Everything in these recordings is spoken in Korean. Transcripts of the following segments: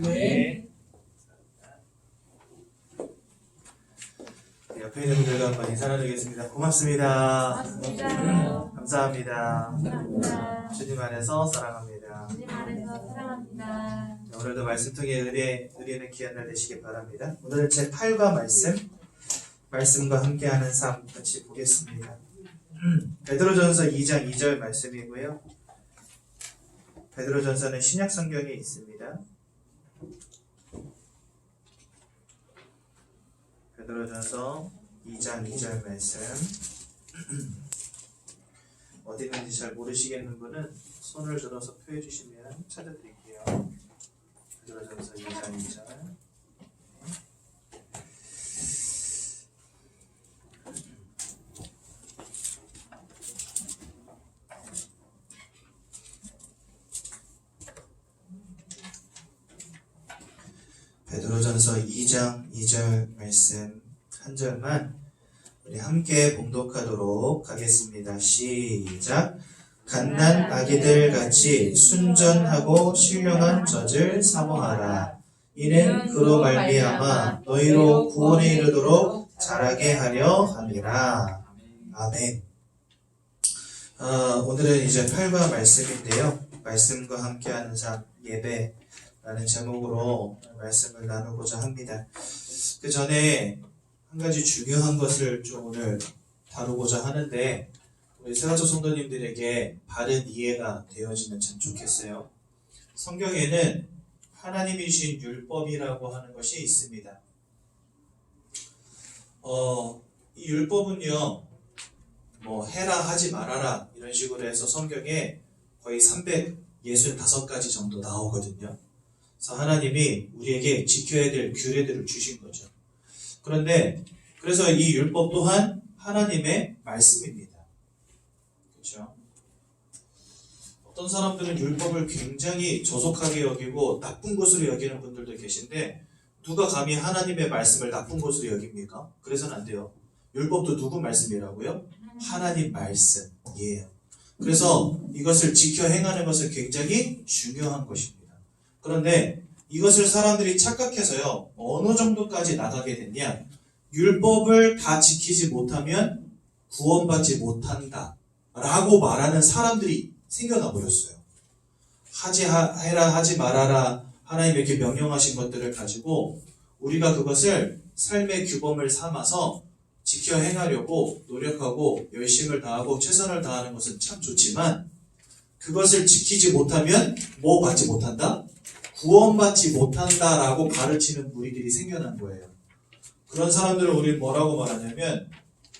네. 옆에 있는 분들과 한번 인사 나누겠습니다. 고맙습니다. 고맙습니다. 감사합니다. 감사합니다. 주님 안에서 사랑합니다. 주님 안에서 사랑합니다. 오늘도 말씀 통해 은혜는 귀한 날 되시길 바랍니다. 오늘은 제 8과 말씀과 함께하는 삶 같이 보겠습니다. 베드로전서 2장 2절 말씀이고요. 베드로전서는 신약 성경에 있습니다. 베드로전서 2장 2절 말씀. 어디 있는지 잘 모르시겠는 분은 손을 들어서 표해 주시면 찾아드릴게요. 베드로전서 2장 2절. 베드로전서 2장 2절 말씀 한 절만 우리 함께 봉독하도록 하겠습니다. 시작. 갓난 아기들 같이 순전하고 신령한 젖을 사모하라. 이는 그로 말미암아 너희로 구원에 이르도록 자라게 하려 함이라. 아멘. 오늘은 이제 8과 말씀인데요. 말씀과 함께하는 삶 예배라는 제목으로 말씀을 나누고자 합니다. 그 전에 한 가지 중요한 것을 좀 오늘 다루고자 하는데 우리 세가족 성도님들에게 바른 이해가 되어지면 참 좋겠어요. 성경에는 하나님이 주신 율법이라고 하는 것이 있습니다. 이 율법은요, 뭐 해라 하지 말아라 이런 식으로 해서 성경에 거의 365가지 정도 나오거든요. 그래서 하나님이 우리에게 지켜야 될 규례들을 주신 거죠. 그래서 이 율법 또한 하나님의 말씀입니다. 그렇죠? 어떤 사람들은 율법을 굉장히 저속하게 여기고 나쁜 것으로 여기는 분들도 계신데 누가 감히 하나님의 말씀을 나쁜 것으로 여깁니까? 그래서는 안 돼요. 율법도 누구 말씀이라고요? 하나님 말씀이에요. 그래서 이것을 지켜 행하는 것은 굉장히 중요한 것입니다. 그런데 이것을 사람들이 착각해서요, 어느 정도까지 나가게 됐냐? 율법을 다 지키지 못하면 구원받지 못한다 라고 말하는 사람들이 생겨나 버렸어요. 해라 하지 말아라 하나님 이렇게 명령하신 것들을 가지고 우리가 그것을 삶의 규범을 삼아서 지켜 행하려고 노력하고 열심을 다하고 최선을 다하는 것은 참 좋지만 그것을 지키지 못하면 뭐 받지 못한다? 구원받지 못한다라고 가르치는 무리들이 생겨난 거예요. 그런 사람들을 우리는 뭐라고 말하냐면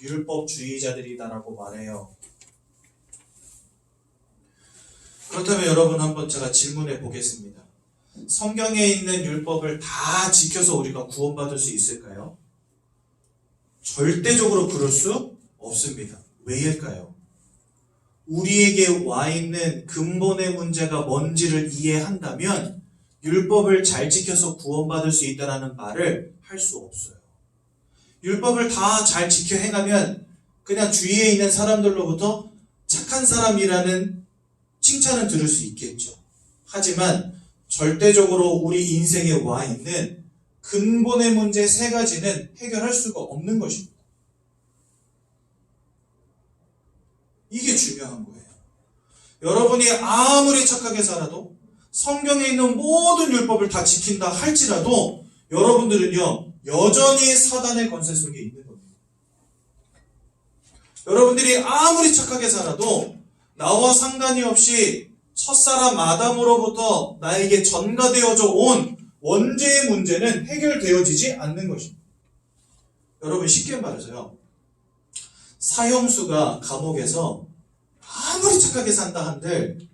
율법주의자들이다라고 말해요. 그렇다면 여러분 한번 제가 질문해 보겠습니다. 성경에 있는 율법을 다 지켜서 우리가 구원받을 수 있을까요? 절대적으로 그럴 수 없습니다. 왜일까요? 우리에게 와 있는 근본의 문제가 뭔지를 이해한다면 율법을 잘 지켜서 구원받을 수 있다는 말을 할 수 없어요. 율법을 다 잘 지켜 행하면 그냥 주위에 있는 사람들로부터 착한 사람이라는 칭찬은 들을 수 있겠죠. 하지만 절대적으로 우리 인생에 와 있는 근본의 문제 3가지는 해결할 수가 없는 것입니다. 이게 중요한 거예요. 여러분이 아무리 착하게 살아도 성경에 있는 모든 율법을 다 지킨다 할지라도 여러분들은요, 여전히 사단의 권세 속에 있는 겁니다. 여러분들이 아무리 착하게 살아도 나와 상관이 없이 첫사람 아담으로부터 나에게 전가되어져 온 원죄의 문제는 해결되어지지 않는 것입니다. 여러분 쉽게 말해서요, 사형수가 감옥에서 아무리 착하게 산다 한들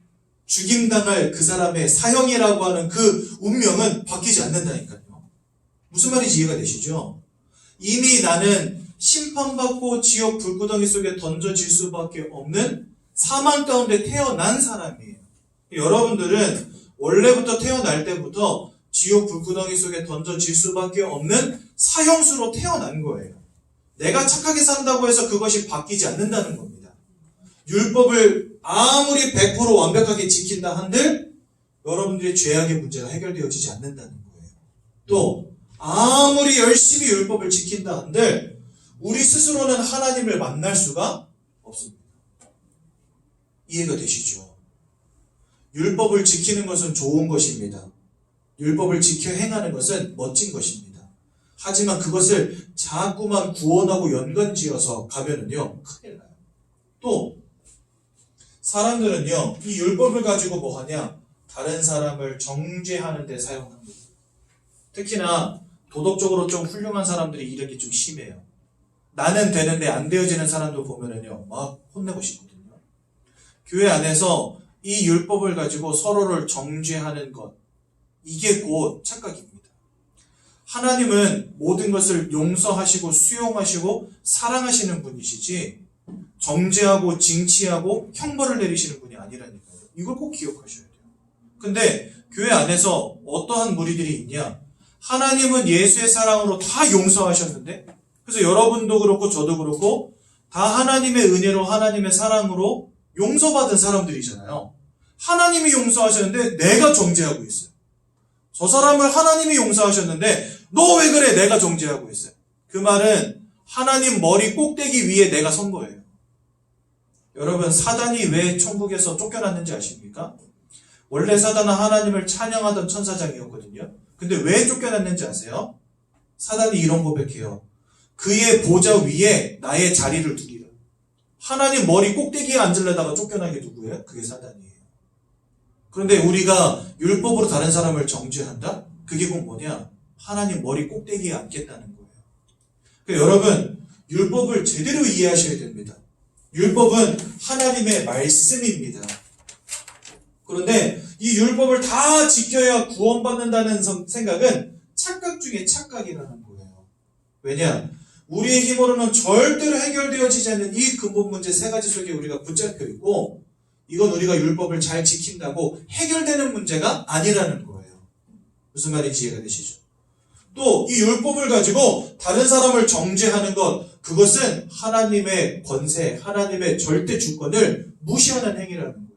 죽임당할 그 사람의 사형이라고 하는 그 운명은 바뀌지 않는다니까요. 무슨 말인지 이해가 되시죠? 이미 나는 심판받고 지옥 불구덩이 속에 던져질 수밖에 없는 사망 가운데 태어난 사람이에요. 여러분들은 원래부터 태어날 때부터 지옥 불구덩이 속에 던져질 수밖에 없는 사형수로 태어난 거예요. 내가 착하게 산다고 해서 그것이 바뀌지 않는다는 겁니다. 율법을 아무리 100% 완벽하게 지킨다 한들 여러분들의 죄악의 문제가 해결되어지지 않는다는 거예요. 또 아무리 열심히 율법을 지킨다 한들 우리 스스로는 하나님을 만날 수가 없습니다. 이해가 되시죠? 율법을 지키는 것은 좋은 것입니다. 율법을 지켜 행하는 것은 멋진 것입니다. 하지만 그것을 자꾸만 구원하고 연관지어서 가면은요, 큰일 나요. 또 사람들은요, 이 율법을 가지고 뭐 하냐? 다른 사람을 정죄하는 데 사용합니다. 특히나 도덕적으로 좀 훌륭한 사람들이 이렇게 좀 심해요. 나는 되는데 안 되어지는 사람들 보면은요, 막 혼내고 싶거든요. 교회 안에서 이 율법을 가지고 서로를 정죄하는 것, 이게 곧 착각입니다. 하나님은 모든 것을 용서하시고 수용하시고 사랑하시는 분이시지 정죄하고 징치하고 형벌을 내리시는 분이 아니라니까요. 이걸 꼭 기억하셔야 돼요. 근데 교회 안에서 어떠한 무리들이 있냐? 하나님은 예수의 사랑으로 다 용서하셨는데, 그래서 여러분도 그렇고 저도 그렇고 다 하나님의 은혜로 하나님의 사랑으로 용서받은 사람들이잖아요. 하나님이 용서하셨는데 내가 정죄하고 있어요. 저 사람을 하나님이 용서하셨는데 너 왜 그래? 내가 정죄하고 있어요. 그 말은 하나님 머리 꼭대기 위에 내가 선 거예요. 여러분, 사단이 왜 천국에서 쫓겨났는지 아십니까? 원래 사단은 하나님을 찬양하던 천사장이었거든요. 근데 왜 쫓겨났는지 아세요? 사단이 이런 고백해요. 그의 보좌 위에 나의 자리를 두리라. 하나님 머리 꼭대기에 앉으려다가 쫓겨난 게 누구예요? 그게 사단이에요. 그런데 우리가 율법으로 다른 사람을 정죄한다? 그게 곧 뭐냐? 하나님 머리 꼭대기에 앉겠다는 거예요. 그러니까 여러분, 율법을 제대로 이해하셔야 됩니다. 율법은 하나님의 말씀입니다. 그런데 이 율법을 다 지켜야 구원받는다는 생각은 착각 중에 착각이라는 거예요. 왜냐? 우리의 힘으로는 절대로 해결되어지지 않는 이 근본 문제 세 가지 속에 우리가 붙잡혀 있고, 이건 우리가 율법을 잘 지킨다고 해결되는 문제가 아니라는 거예요. 무슨 말인지 이해가 되시죠? 또 이 율법을 가지고 다른 사람을 정죄하는 것, 그것은 하나님의 권세, 하나님의 절대 주권을 무시하는 행위라는 거예요.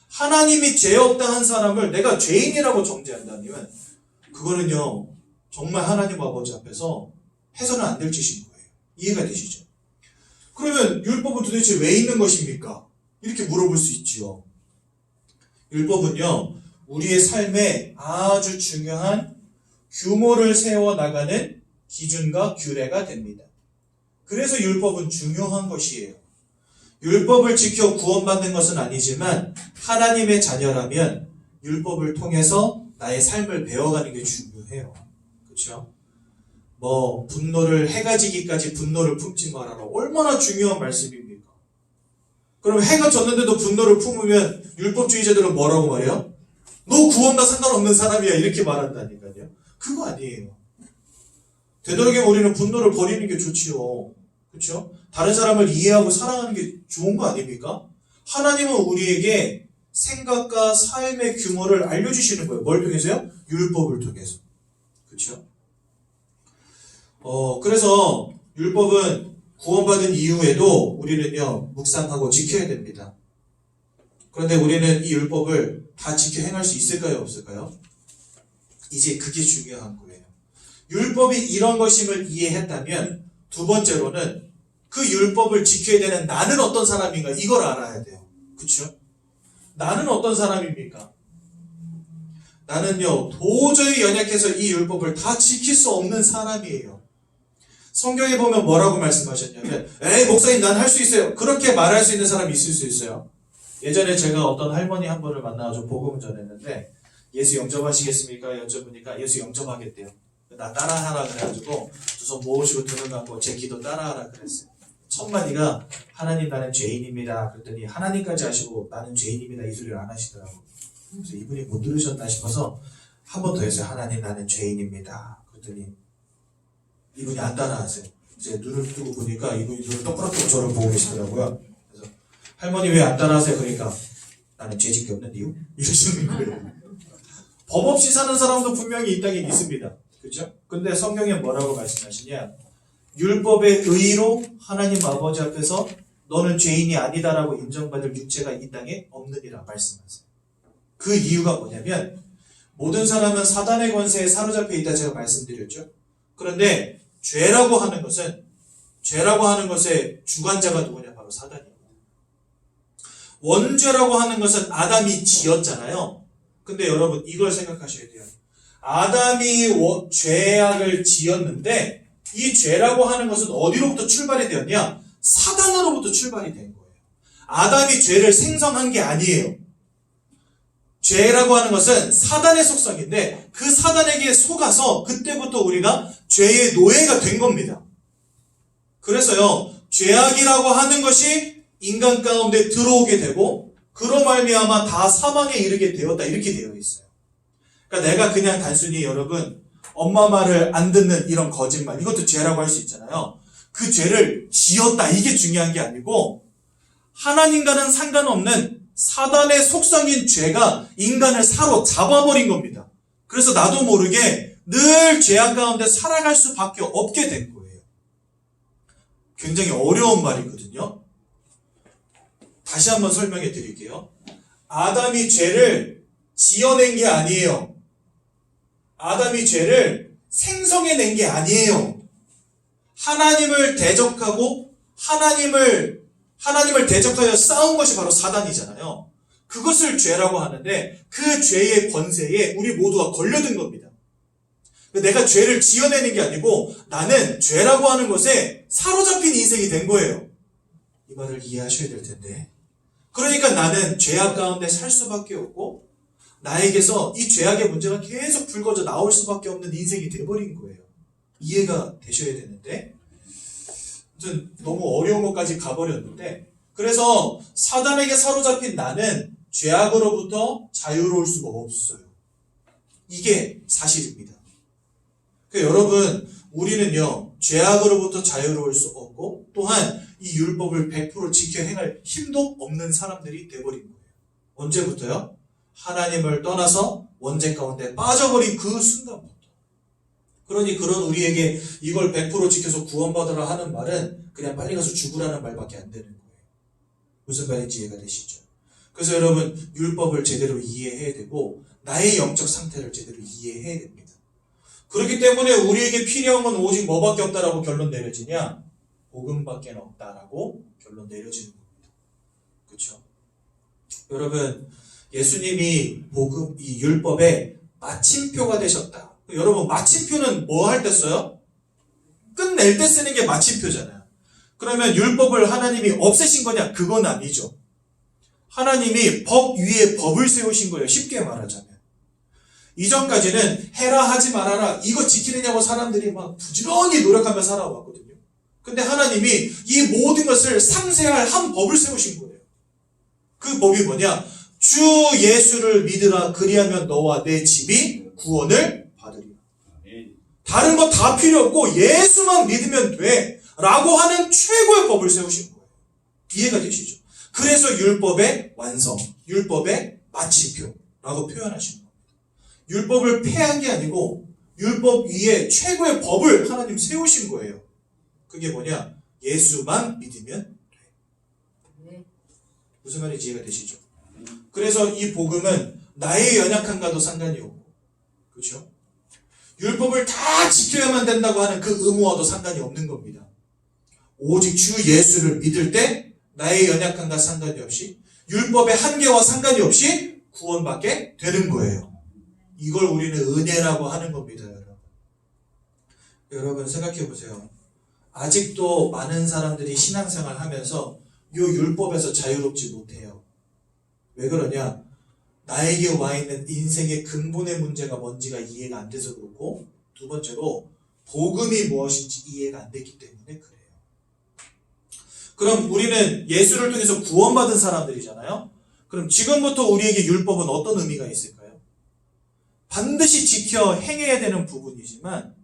하나님이 죄 없다 한 사람을 내가 죄인이라고 정죄한다면 그거는요, 정말 하나님 아버지 앞에서 해서는 안 될 짓인 거예요. 이해가 되시죠? 그러면 율법은 도대체 왜 있는 것입니까? 이렇게 물어볼 수 있지요. 율법은요, 우리의 삶에 아주 중요한 규모를 세워나가는 기준과 규례가 됩니다. 그래서 율법은 중요한 것이에요. 율법을 지켜 구원받는 것은 아니지만 하나님의 자녀라면 율법을 통해서 나의 삶을 배워가는 게 중요해요. 그렇죠? 뭐 분노를 해가 지기까지 분노를 품지 말아라. 얼마나 중요한 말씀입니까? 그럼 해가 졌는데도 분노를 품으면 율법주의자들은 뭐라고 말해요? 너 구원과 상관없는 사람이야, 이렇게 말한다니까요. 그거 아니에요. 되도록이면 우리는 분노를 버리는 게 좋지요. 그렇죠? 다른 사람을 이해하고 사랑하는 게 좋은 거 아닙니까? 하나님은 우리에게 생각과 삶의 규모를 알려주시는 거예요. 뭘 통해서요? 율법을 통해서. 그렇죠? 그래서 율법은 구원받은 이후에도 우리는요, 묵상하고 지켜야 됩니다. 그런데 우리는 이 율법을 다 지켜 행할 수 있을까요? 없을까요? 이제 그게 중요한 거예요. 율법이 이런 것임을 이해했다면 두 번째로는 그 율법을 지켜야 되는 나는 어떤 사람인가, 이걸 알아야 돼요. 그렇죠? 나는 어떤 사람입니까? 나는요, 도저히 연약해서 이 율법을 다 지킬 수 없는 사람이에요. 성경에 보면 뭐라고 말씀하셨냐면, 에이 목사님 난 할 수 있어요. 그렇게 말할 수 있는 사람이 있을 수 있어요. 예전에 제가 어떤 할머니 한 분을 만나가지고 복음을 전했는데, 예수 영접하시겠습니까? 여쭤보니까 예수 영접하겠대요. 나 따라하라 그래가지고 두 손 모으시고 등을 감고 제 기도 따라하라 그랬어요. 첫 마디가 하나님 나는 죄인입니다. 그랬더니 하나님까지 하시고 나는 죄인입니다, 이 소리를 안 하시더라고요. 그래서 이분이 못 들으셨나 싶어서 한 번 더 했어요. 하나님 나는 죄인입니다. 그랬더니 이분이 안 따라하세요. 이제 눈을 뜨고 보니까 이분이 눈을 똑바로 저를 보고 계시더라고요. 그래서 할머니 왜 안 따라하세요? 그러니까 나는 죄짓기 없는 이유? 이러시는 거예요. 법 없이 사는 사람도 분명히 이 땅에 있습니다. 그렇죠? 근데 성경에 뭐라고 말씀하시냐? 율법의 의로 하나님 아버지 앞에서 너는 죄인이 아니다라고 인정받을 육체가 이 땅에 없느니라 말씀하세요. 그 이유가 뭐냐면 모든 사람은 사단의 권세에 사로잡혀 있다 제가 말씀드렸죠. 그런데 죄라고 하는 것의 주관자가 누구냐? 바로 사단입니다. 원죄라고 하는 것은 아담이 지었잖아요. 근데 여러분 이걸 생각하셔야 돼요. 아담이 죄악을 지었는데 이 죄라고 하는 것은 어디로부터 출발이 되었냐? 사단으로부터 출발이 된 거예요. 아담이 죄를 생성한 게 아니에요. 죄라고 하는 것은 사단의 속성인데 그 사단에게 속아서 그때부터 우리가 죄의 노예가 된 겁니다. 그래서요, 죄악이라고 하는 것이 인간 가운데 들어오게 되고 그로 말미암아 다 사망에 이르게 되었다 이렇게 되어 있어요. 그러니까 내가 그냥 단순히 여러분 엄마 말을 안 듣는 이런 거짓말, 이것도 죄라고 할 수 있잖아요. 그 죄를 지었다 이게 중요한 게 아니고 하나님과는 상관없는 사단의 속성인 죄가 인간을 사로잡아버린 겁니다. 그래서 나도 모르게 늘 죄악 가운데 살아갈 수밖에 없게 된 거예요. 굉장히 어려운 말이거든요. 다시 한번 설명해 드릴게요. 아담이 죄를 지어낸 게 아니에요. 아담이 죄를 생성해낸 게 아니에요. 하나님을 대적하고 하나님을 대적하여 싸운 것이 바로 사단이잖아요. 그것을 죄라고 하는데 그 죄의 권세에 우리 모두가 걸려든 겁니다. 내가 죄를 지어내는 게 아니고 나는 죄라고 하는 것에 사로잡힌 인생이 된 거예요. 이 말을 이해하셔야 될 텐데. 그러니까 나는 죄악 가운데 살 수밖에 없고 나에게서 이 죄악의 문제가 계속 불거져 나올 수밖에 없는 인생이 돼버린 거예요. 이해가 되셔야 되는데 아무튼 너무 어려운 것까지 가버렸는데 그래서 사단에게 사로잡힌 나는 죄악으로부터 자유로울 수가 없어요. 이게 사실입니다. 그러니까 여러분 우리는요 죄악으로부터 자유로울 수 없고 또한 이 율법을 100% 지켜 행할 힘도 없는 사람들이 돼버린 거예요. 언제부터요? 하나님을 떠나서 원죄 가운데 빠져버린 그 순간부터. 그러니 그런 우리에게 이걸 100% 지켜서 구원받으라 하는 말은 그냥 빨리 가서 죽으라는 말밖에 안 되는 거예요. 무슨 말인지 이해가 되시죠? 그래서 여러분 율법을 제대로 이해해야 되고 나의 영적 상태를 제대로 이해해야 됩니다. 그렇기 때문에 우리에게 필요한 건 오직 뭐밖에 없다라고 결론 내려지냐? 복음밖에 없다라고 결론 내려지는 겁니다. 그렇죠? 여러분 예수님이 복음, 이 율법의 마침표가 되셨다. 여러분 마침표는 뭐 할 때 써요? 끝낼 때 쓰는 게 마침표잖아요. 그러면 율법을 하나님이 없애신 거냐? 그건 아니죠. 하나님이 법 위에 법을 세우신 거예요. 쉽게 말하자면. 이전까지는 해라 하지 말아라 이거 지키느냐고 사람들이 막 부지런히 노력하며 살아왔거든요. 근데 하나님이 이 모든 것을 상세할 한 법을 세우신 거예요. 그 법이 뭐냐? 주 예수를 믿으라 그리하면 너와 내 집이 구원을 받으리라. 다른 거 다 필요 없고 예수만 믿으면 돼 라고 하는 최고의 법을 세우신 거예요. 이해가 되시죠? 그래서 율법의 완성, 율법의 마침표라고 표현하신 겁니다. 율법을 폐한 게 아니고 율법 위에 최고의 법을 하나님 세우신 거예요. 그게 뭐냐? 예수만 믿으면 돼. 무슨 말인지 이해가 되시죠? 그래서 이 복음은 나의 연약함과도 상관이 없고, 그렇죠? 율법을 다 지켜야만 된다고 하는 그 의무와도 상관이 없는 겁니다. 오직 주 예수를 믿을 때 나의 연약함과 상관이 없이 율법의 한계와 상관이 없이 구원받게 되는 거예요. 이걸 우리는 은혜라고 하는 겁니다. 여러분 생각해 보세요. 아직도 많은 사람들이 신앙생활 하면서 이 율법에서 자유롭지 못해요. 왜 그러냐? 나에게 와 있는 인생의 근본의 문제가 뭔지가 이해가 안 돼서 그렇고, 두 번째로 복음이 무엇인지 이해가 안 됐기 때문에 그래요. 그럼 우리는 예수를 통해서 구원받은 사람들이잖아요. 그럼 지금부터 우리에게 율법은 어떤 의미가 있을까요? 반드시 지켜 행해야 되는 부분이지만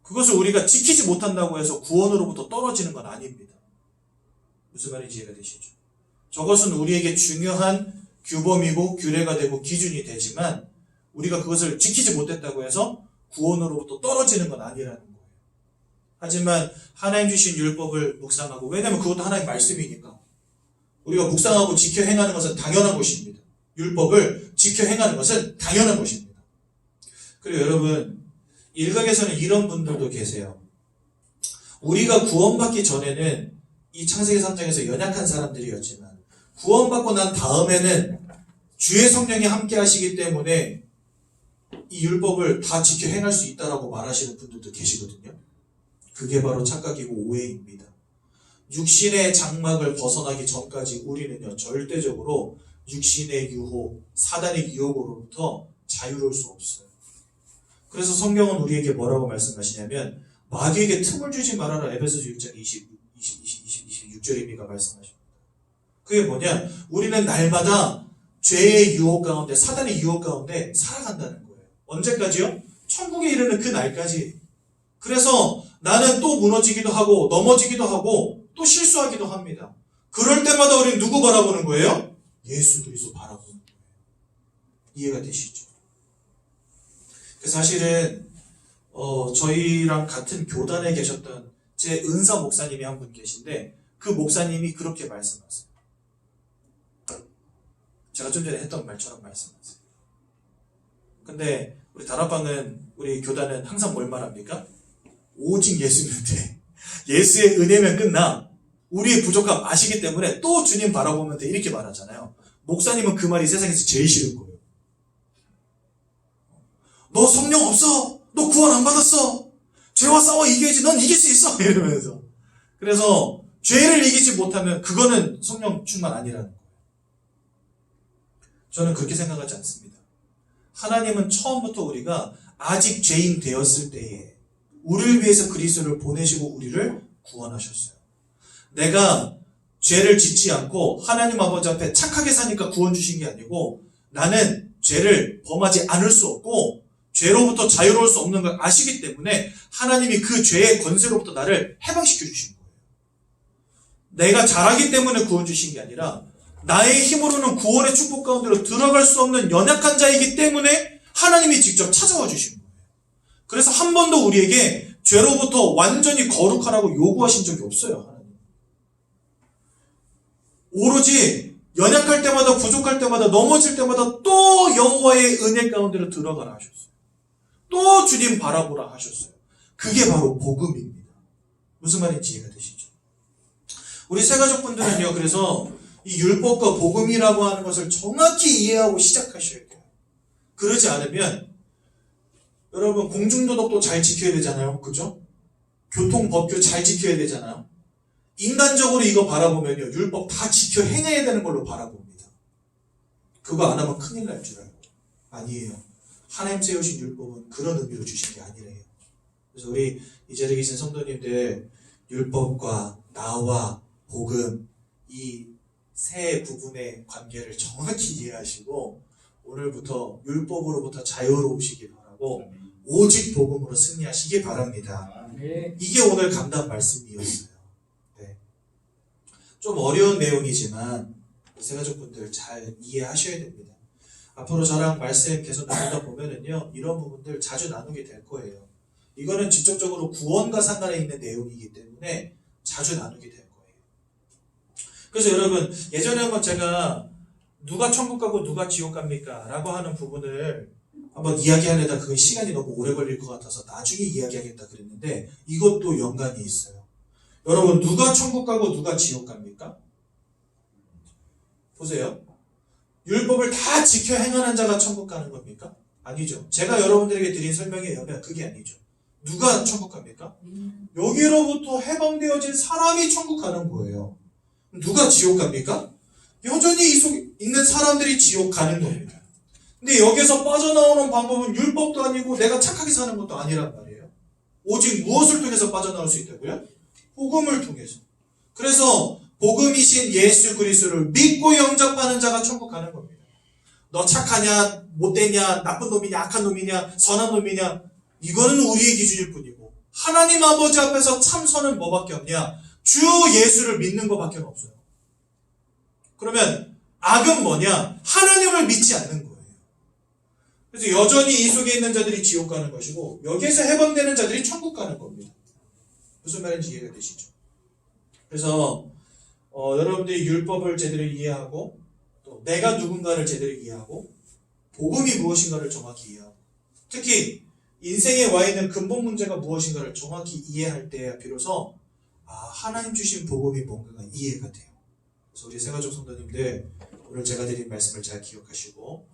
그것을 우리가 지키지 못한다고 해서 구원으로부터 떨어지는 건 아닙니다. 무슨 말인지 이해가 되시죠? 저것은 우리에게 중요한 규범이고 규례가 되고 기준이 되지만 우리가 그것을 지키지 못했다고 해서 구원으로부터 떨어지는 건 아니라는 거예요. 하지만 하나님 주신 율법을 묵상하고, 왜냐하면 그것도 하나님 말씀이니까 우리가 묵상하고 지켜 행하는 것은 당연한 것입니다. 율법을 지켜 행하는 것은 당연한 것입니다. 그리고 여러분, 일각에서는 이런 분들도 계세요. 우리가 구원받기 전에는 이 창세기 3장에서 연약한 사람들이었지만 구원받고 난 다음에는 주의 성령이 함께 하시기 때문에 이 율법을 다 지켜 행할 수 있다라고 말하시는 분들도 계시거든요. 그게 바로 착각이고 오해입니다. 육신의 장막을 벗어나기 전까지 우리는요, 절대적으로 육신의 유혹, 사단의 유혹으로부터 자유로울 수 없어요. 그래서 성경은 우리에게 뭐라고 말씀하시냐면 마귀에게 틈을 주지 말아라. 에베소서 6장 26절입니다. 말씀하십니다. 그게 뭐냐? 우리는 날마다 죄의 유혹 가운데, 사단의 유혹 가운데 살아간다는 거예요. 언제까지요? 천국에 이르는 그 날까지. 그래서 나는 또 무너지기도 하고 넘어지기도 하고 또 실수하기도 합니다. 그럴 때마다 우리는 누구 바라보는 거예요? 예수 그리스도 바라보는 거예요. 이해가 되시죠? 사실은 저희랑 같은 교단에 계셨던 제 은사 목사님이 한 분 계신데 그 목사님이 그렇게 말씀하세요. 제가 좀 전에 했던 말처럼 말씀하세요. 근데 우리 다락방은, 우리 교단은 항상 뭘 말합니까? 오직 예수면 돼. 예수의 은혜면 끝나. 우리의 부족함 아시기 때문에 또 주님 바라보면 돼. 이렇게 말하잖아요. 목사님은 그 말이 세상에서 제일 싫은 거예요. 너 성령 없어. 너 구원 안 받았어. 죄와 싸워 이겨야지. 넌 이길 수 있어. 이러면서. 그래서 죄를 이기지 못하면 그거는 성령 충만 아니라는 거예요. 저는 그렇게 생각하지 않습니다. 하나님은 처음부터 우리가 아직 죄인 되었을 때에 우리를 위해서 그리스도를 보내시고 우리를 구원하셨어요. 내가 죄를 짓지 않고 하나님 아버지 앞에 착하게 사니까 구원 주신 게 아니고 나는 죄를 범하지 않을 수 없고 죄로부터 자유로울 수 없는 걸 아시기 때문에 하나님이 그 죄의 권세로부터 나를 해방시켜 주신 거예요. 내가 잘하기 때문에 구원 주신 게 아니라 나의 힘으로는 구원의 축복 가운데로 들어갈 수 없는 연약한 자이기 때문에 하나님이 직접 찾아와 주신 거예요. 그래서 한 번도 우리에게 죄로부터 완전히 거룩하라고 요구하신 적이 없어요. 하나님. 오로지 연약할 때마다, 부족할 때마다, 넘어질 때마다 또 여호와의 은혜 가운데로 들어가라 하셨어요. 또 주님 바라보라 하셨어요. 그게 바로 복음입니다. 무슨 말인지 이해가 되시죠? 우리 새가족분들은요, 그래서 이 율법과 복음이라고 하는 것을 정확히 이해하고 시작하셔야 돼요. 그러지 않으면 여러분, 공중도덕도 잘 지켜야 되잖아요. 그죠? 교통법규 잘 지켜야 되잖아요. 인간적으로 이거 바라보면요, 율법 다 지켜 행해야 되는 걸로 바라봅니다. 그거 안 하면 큰일 날 줄 알고. 아니에요. 하나님 세우신 율법은 그런 의미로 주신 게 아니래요. 그래서 우리 이 자리에 계신 성도님들, 율법과 나와 복음, 이 세 부분의 관계를 정확히 이해하시고 오늘부터 율법으로부터 자유로우시기 바라고 오직 복음으로 승리하시기 바랍니다. 이게 오늘 감단 말씀이었어요. 네. 좀 어려운 내용이지만 새가족분들 잘 이해하셔야 됩니다. 앞으로 저랑 말씀 계속 나누다 보면은요, 이런 부분들 자주 나누게 될 거예요. 이거는 직접적으로 구원과 상관에 있는 내용이기 때문에 자주 나누게 될 거예요. 그래서 여러분, 예전에 한번 제가 누가 천국 가고 누가 지옥 갑니까? 라고 하는 부분을 한번 이야기하려다 그게 시간이 너무 오래 걸릴 것 같아서 나중에 이야기하겠다 그랬는데 이것도 연관이 있어요. 여러분, 누가 천국 가고 누가 지옥 갑니까? 보세요. 율법을 다 지켜 행하는 자가 천국 가는 겁니까? 아니죠. 제가 여러분들에게 드린 설명에 의하면 그게 아니죠. 누가 천국 갑니까? 여기로부터 해방되어진 사람이 천국 가는 거예요. 누가 지옥 갑니까? 여전히 이 속에 있는 사람들이 지옥 가는 겁니다. 근데 여기서 빠져나오는 방법은 율법도 아니고 내가 착하게 사는 것도 아니란 말이에요. 오직 무엇을 통해서 빠져나올 수 있다고요? 복음을 통해서. 그래서 복음이신 예수 그리스도를 믿고 영접하는 자가 천국 가는 겁니다. 너 착하냐, 못되냐, 나쁜 놈이냐, 악한 놈이냐, 선한 놈이냐, 이거는 우리의 기준일 뿐이고 하나님 아버지 앞에서 참선은 뭐밖에 없냐? 주 예수를 믿는 것밖에 없어요. 그러면 악은 뭐냐? 하나님을 믿지 않는 거예요. 그래서 여전히 이 속에 있는 자들이 지옥 가는 것이고 여기에서 해방되는 자들이 천국 가는 겁니다. 무슨 말인지 이해가 되시죠? 그래서 여러분들이 율법을 제대로 이해하고 또 또 내가 누군가를 제대로 이해하고 복음이 무엇인가를 정확히 이해하고 특히 인생에 와 있는 근본 문제가 무엇인가를 정확히 이해할 때야 비로소 하나님 주신 복음이 뭔가가 이해가 돼요. 그래서 우리 새가족 성도님들 오늘 제가 드린 말씀을 잘 기억하시고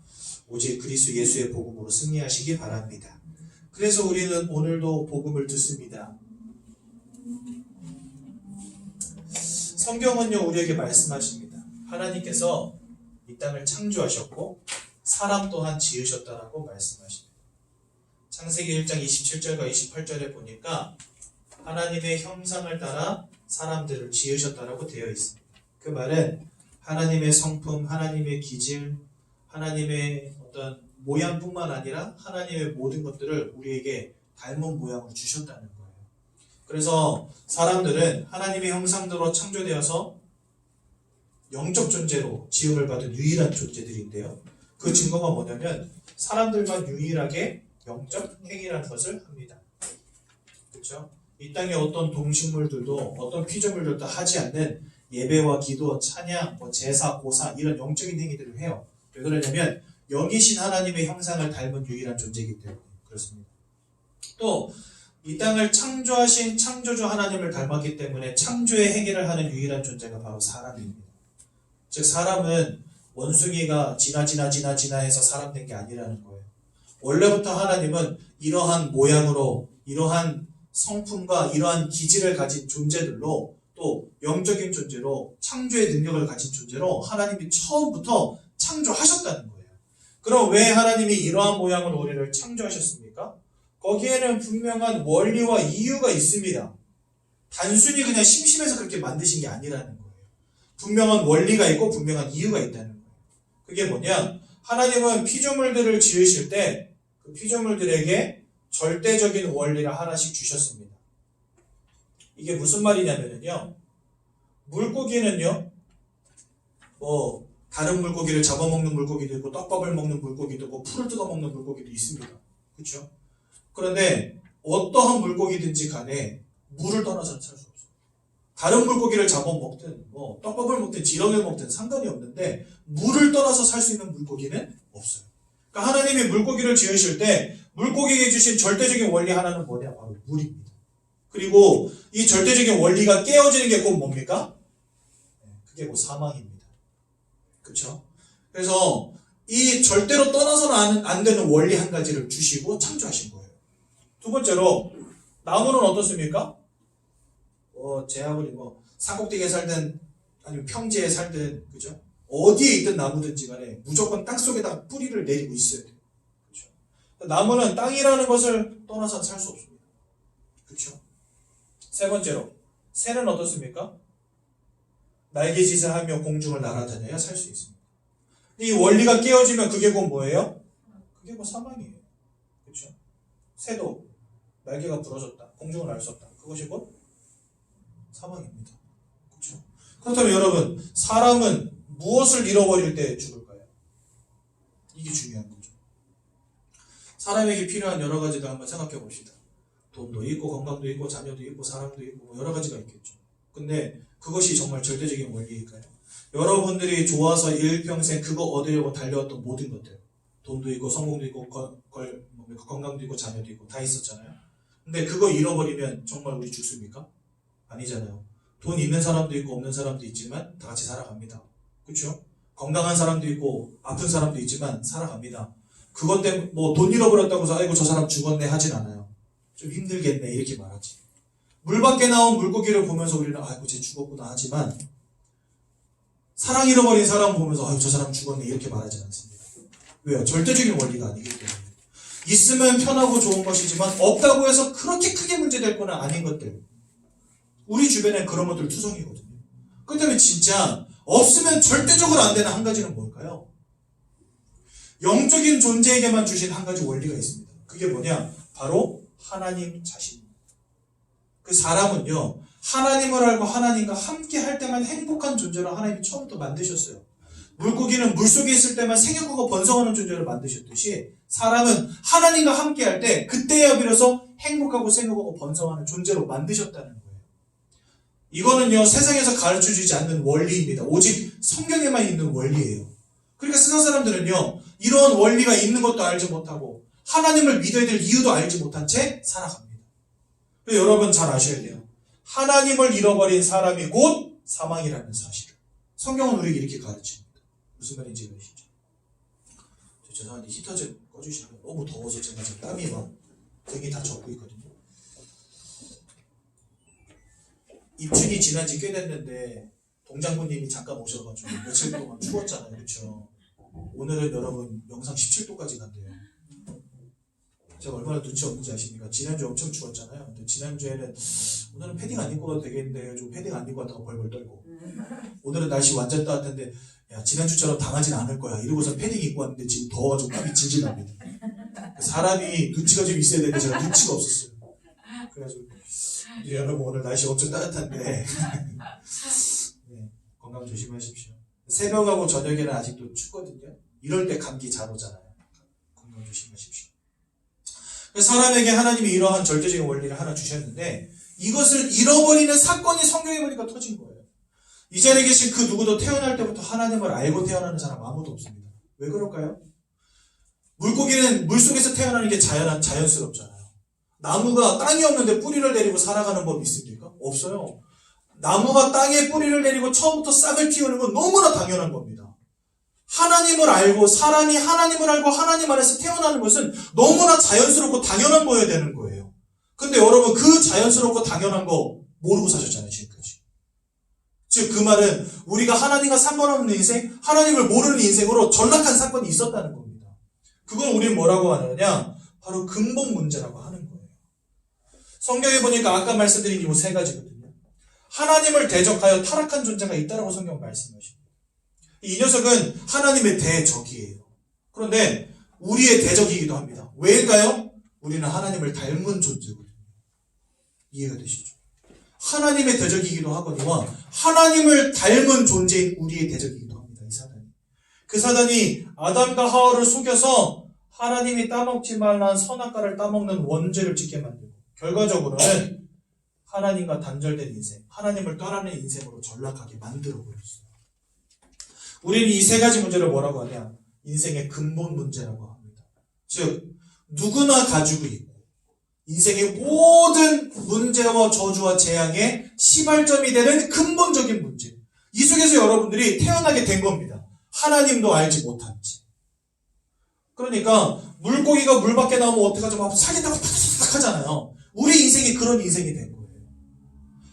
오직 그리스도 예수의 복음으로 승리하시기 바랍니다. 그래서 우리는 오늘도 복음을 듣습니다. 성경은요 우리에게 말씀하십니다. 하나님께서 이 땅을 창조하셨고 사람 또한 지으셨다라고 말씀하십니다. 창세기 1장 27절과 28절에 보니까 하나님의 형상을 따라 사람들을 지으셨다라고 되어 있습니다. 그 말은 하나님의 성품, 하나님의 기질, 하나님의 어떤 모양뿐만 아니라 하나님의 모든 것들을 우리에게 닮은 모양으로 주셨다는 거예요. 그래서 사람들은 하나님의 형상대로 창조되어서 영적 존재로 지음을 받은 유일한 존재들인데요. 그 증거가 뭐냐면 사람들만 유일하게 영적 행위라는 것을 합니다. 그렇죠? 이 땅에 어떤 동식물들도 어떤 피조물들도 하지 않는 예배와 기도, 찬양, 제사, 고사 이런 영적인 행위들을 해요. 왜 그러냐면 영이신 하나님의 형상을 닮은 유일한 존재이기 때문에 그렇습니다. 또 이 땅을 창조하신 창조주 하나님을 닮았기 때문에 창조의 행위를 하는 유일한 존재가 바로 사람입니다. 즉 사람은 원숭이가 지나 해서 사람 된 게 아니라는 거예요. 원래부터 하나님은 이러한 모양으로 이러한 성품과 이러한 기질을 가진 존재들로 또 영적인 존재로 창조의 능력을 가진 존재로 하나님이 처음부터 창조하셨다는 거예요. 그럼 왜 하나님이 이러한 모양으로 우리를 창조하셨습니까? 거기에는 분명한 원리와 이유가 있습니다. 단순히 그냥 심심해서 그렇게 만드신 게 아니라는 거예요. 분명한 원리가 있고 분명한 이유가 있다는 거예요. 그게 뭐냐? 하나님은 피조물들을 지으실 때 그 피조물들에게 절대적인 원리를 하나씩 주셨습니다. 이게 무슨 말이냐면요. 물고기는요. 다른 물고기를 잡아먹는 물고기도 있고 떡밥을 먹는 물고기도 있고 풀을 뜯어먹는 물고기도 있습니다. 그렇죠? 그런데 어떠한 물고기든지 간에 물을 떠나서는 살 수 없어요. 다른 물고기를 잡아먹든 떡밥을 먹든 지렁이를 먹든 상관이 없는데 물을 떠나서 살 수 있는 물고기는 없어요. 그러니까 하나님이 물고기를 지으실 때 물고기에게 주신 절대적인 원리 하나는 뭐냐? 바로 물입니다. 그리고 이 절대적인 원리가 깨어지는 게 곧 뭡니까? 그게 곧 사망입니다. 그렇죠? 그래서 이 절대로 떠나서는 안 되는 원리 한 가지를 주시고 창조하신 거예요. 두 번째로 나무는 어떻습니까? 제 아버지 산꼭대기에 살든 아니면 평지에 살든 그죠? 어디에 있든 나무든지 간에 무조건 땅속에다가 뿌리를 내리고 있어야 돼요. 그렇죠? 나무는 땅이라는 것을 떠나서 살 수 없습니다. 그렇죠? 세 번째로 새는 어떻습니까? 날개짓을 하며 공중을 날아다녀야 살 수 있습니다. 이 원리가 깨어지면 그게 곧 뭐예요? 그게 곧 사망이에요. 그렇죠? 새도 날개가 부러졌다. 공중을 날 수 없다. 그것이 곧 사망입니다. 그렇죠? 그렇다면 여러분, 사람은 무엇을 잃어버릴 때 죽을까요? 이게 중요한 거죠. 사람에게 필요한 여러 가지도 한번 생각해 봅시다. 돈도 있고 건강도 있고 자녀도 있고 사람도 있고 여러 가지가 있겠죠. 근데 그것이 정말 절대적인 원리일까요? 여러분들이 좋아서 일평생 그거 얻으려고 달려왔던 모든 것들, 돈도 있고 성공도 있고 건강도 있고 자녀도 있고 다 있었잖아요. 근데 그거 잃어버리면 정말 우리 죽습니까? 아니잖아요. 돈 있는 사람도 있고 없는 사람도 있지만 다 같이 살아갑니다. 그렇죠? 건강한 사람도 있고 아픈 사람도 있지만 살아갑니다. 그것 때문에 돈 잃어버렸다고 해서 아이고 저 사람 죽었네 하진 않아요. 좀 힘들겠네 이렇게 말하지. 물 밖에 나온 물고기를 보면서 우리는 아이고 쟤 죽었구나 하지만 사랑 잃어버린 사람 보면서 아이고 저 사람 죽었네 이렇게 말하지 않습니다. 왜요? 절대적인 원리가 아니기 때문에. 있으면 편하고 좋은 것이지만 없다고 해서 그렇게 크게 문제될 건 아닌 것들. 우리 주변에 그런 것들 투성이거든요. 그렇다면 진짜 없으면 절대적으로 안 되는 한 가지는 뭘까요? 영적인 존재에게만 주신 한 가지 원리가 있습니다. 그게 뭐냐? 바로 하나님 자신입니다. 그 사람은요, 하나님을 알고 하나님과 함께 할 때만 행복한 존재로 하나님이 처음부터 만드셨어요. 물고기는 물속에 있을 때만 생육하고 번성하는 존재로 만드셨듯이 사람은 하나님과 함께 할 때 그때야 비로소 행복하고 생육하고 번성하는 존재로 만드셨다는 거예요. 이거는요, 세상에서 가르쳐주지 않는 원리입니다. 오직 성경에만 있는 원리예요. 그러니까 세상 사람들은요, 이런 원리가 있는 것도 알지 못하고 하나님을 믿어야 될 이유도 알지 못한 채 살아갑니다. 여러분 잘 아셔야 돼요. 하나님을 잃어버린 사람이 곧 사망이라는 사실을 성경은 우리에게 이렇게 가르칩니다. 무슨 말인지 아시죠? 죄송한데 히터 좀 꺼주시면 너무 더워서 제가 지금 땀이 막 등이 다 젖고 있거든요. 입춘이 지난 지 꽤 됐는데 동장군님이 잠깐 오셔가지고 며칠 동안 추웠잖아요. 그렇죠? 오늘은 여러분 영상 17도까지 간대요. 제가 얼마나 눈치 없는지 아십니까? 지난주 엄청 추웠잖아요. 근데 지난주에는 오늘은 패딩 안 입고 가도 되겠는데 좀 패딩 안 입고 갔다가 벌벌 떨고, 오늘은 날씨 완전 따뜻한데 야 지난주처럼 당하진 않을 거야 이러고서 패딩 입고 왔는데 지금 더워가지고 땀이 질질 납니다. 사람이 눈치가 좀 있어야 되는데 제가 눈치가 없었어요. 그래가지고 여러분 오늘 날씨 엄청 따뜻한데 네, 건강 조심하십시오. 새벽하고 저녁에는 아직도 춥거든요. 이럴 때 감기 잘 오잖아요. 건강 조심하십시오. 사람에게 하나님이 이러한 절대적인 원리를 하나 주셨는데 이것을 잃어버리는 사건이 성경에 보니까 터진 거예요. 이 자리에 계신 그 누구도 태어날 때부터 하나님을 알고 태어나는 사람 아무도 없습니다. 왜 그럴까요? 물고기는 물속에서 태어나는 게 자연스럽잖아요. 나무가 땅이 없는데 뿌리를 내리고 살아가는 법이 있습니까? 없어요. 나무가 땅에 뿌리를 내리고 처음부터 싹을 틔우는 건 너무나 당연한 겁니다. 하나님을 알고 사람이 하나님을 알고 하나님 안에서 태어나는 것은 너무나 자연스럽고 당연한 거여야 되는 거예요. 근데 여러분 그 자연스럽고 당연한 거 모르고 사셨잖아요. 지금까지. 즉 그 말은 우리가 하나님과 상관없는 인생, 하나님을 모르는 인생으로 전락한 사건이 있었다는 겁니다. 그건 우리는 뭐라고 하느냐? 바로 근본 문제라고 하는 거예요. 성경에 보니까 아까 말씀드린 이 세 가지거든요. 하나님을 대적하여 타락한 존재가 있다라고 성경 말씀하십니다. 이 녀석은 하나님의 대적이에요. 그런데 우리의 대적이기도 합니다. 왜일까요? 우리는 하나님을 닮은 존재거든요. 이해가 되시죠? 하나님의 대적이기도 하거니와 하나님을 닮은 존재인 우리의 대적이기도 합니다. 이 사단이. 그 사단이 아담과 하와를 속여서 하나님이 따먹지 말란 선악과를 따먹는 원죄를 짓게 만들고 결과적으로는 하나님과 단절된 인생, 하나님을 떠나는 인생으로 전락하게 만들어버렸어요. 우리는 이 세 가지 문제를 뭐라고 하냐? 인생의 근본 문제라고 합니다. 즉 누구나 가지고 있고 인생의 모든 문제와 저주와 재앙의 시발점이 되는 근본적인 문제. 이 속에서 여러분들이 태어나게 된 겁니다. 하나님도 알지 못한 채. 그러니까 물고기가 물 밖에 나오면 어떡하죠? 막 살겠다고 탁탁탁 하잖아요. 우리 인생이 그런 인생이 된 거예요.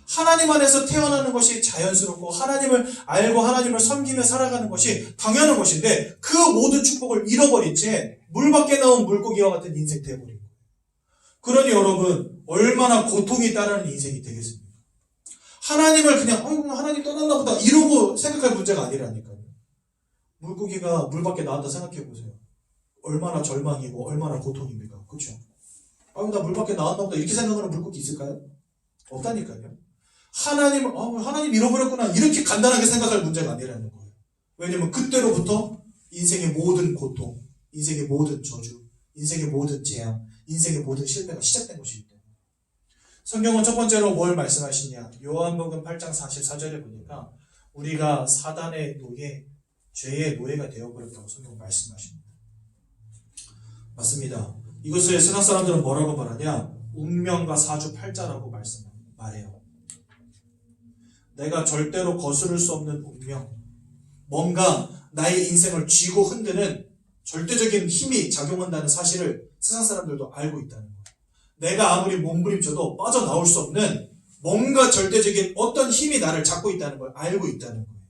하나님 안에서 태어나는 것이 자연스럽고 하나님을 알고 하나님을 섬기며 살아가는 것이 당연한 것인데 그 모든 축복을 잃어버린 채 물 밖에 나온 물고기와 같은 인생 돼버린 거예요. 그러니 여러분 얼마나 고통이 따르는 인생이 되겠습니까? 하나님을 그냥 아이고 하나님 떠났나 보다 이러고 생각할 문제가 아니라니까요. 물고기가 물 밖에 나왔다 생각해 보세요. 얼마나 절망이고 얼마나 고통입니까? 그렇죠? 아이고 나 물 밖에 나왔나 보다 이렇게 생각하는 물고기 있을까요? 없다니까요. 하나님 잃어버렸구나 이렇게 간단하게 생각할 문제가 아니라는 거예요. 왜냐면 그때로부터 인생의 모든 고통, 인생의 모든 저주, 인생의 모든 재앙, 인생의 모든 실패가 시작된 것이기 때문에. 성경은 첫 번째로 뭘 말씀하시냐? 요한복음 8장 44절에 보니까 우리가 사단의 노예, 죄의 노예가 되어버렸다고 성경 말씀하십니다. 맞습니다. 이것을 세상 사람들은 뭐라고 말하냐? 운명과 사주팔자라고 말해요. 내가 절대로 거스를 수 없는 운명, 뭔가 나의 인생을 쥐고 흔드는 절대적인 힘이 작용한다는 사실을 세상 사람들도 알고 있다는 거예요. 내가 아무리 몸부림쳐도 빠져나올 수 없는 뭔가 절대적인 어떤 힘이 나를 잡고 있다는 걸 알고 있다는 거예요.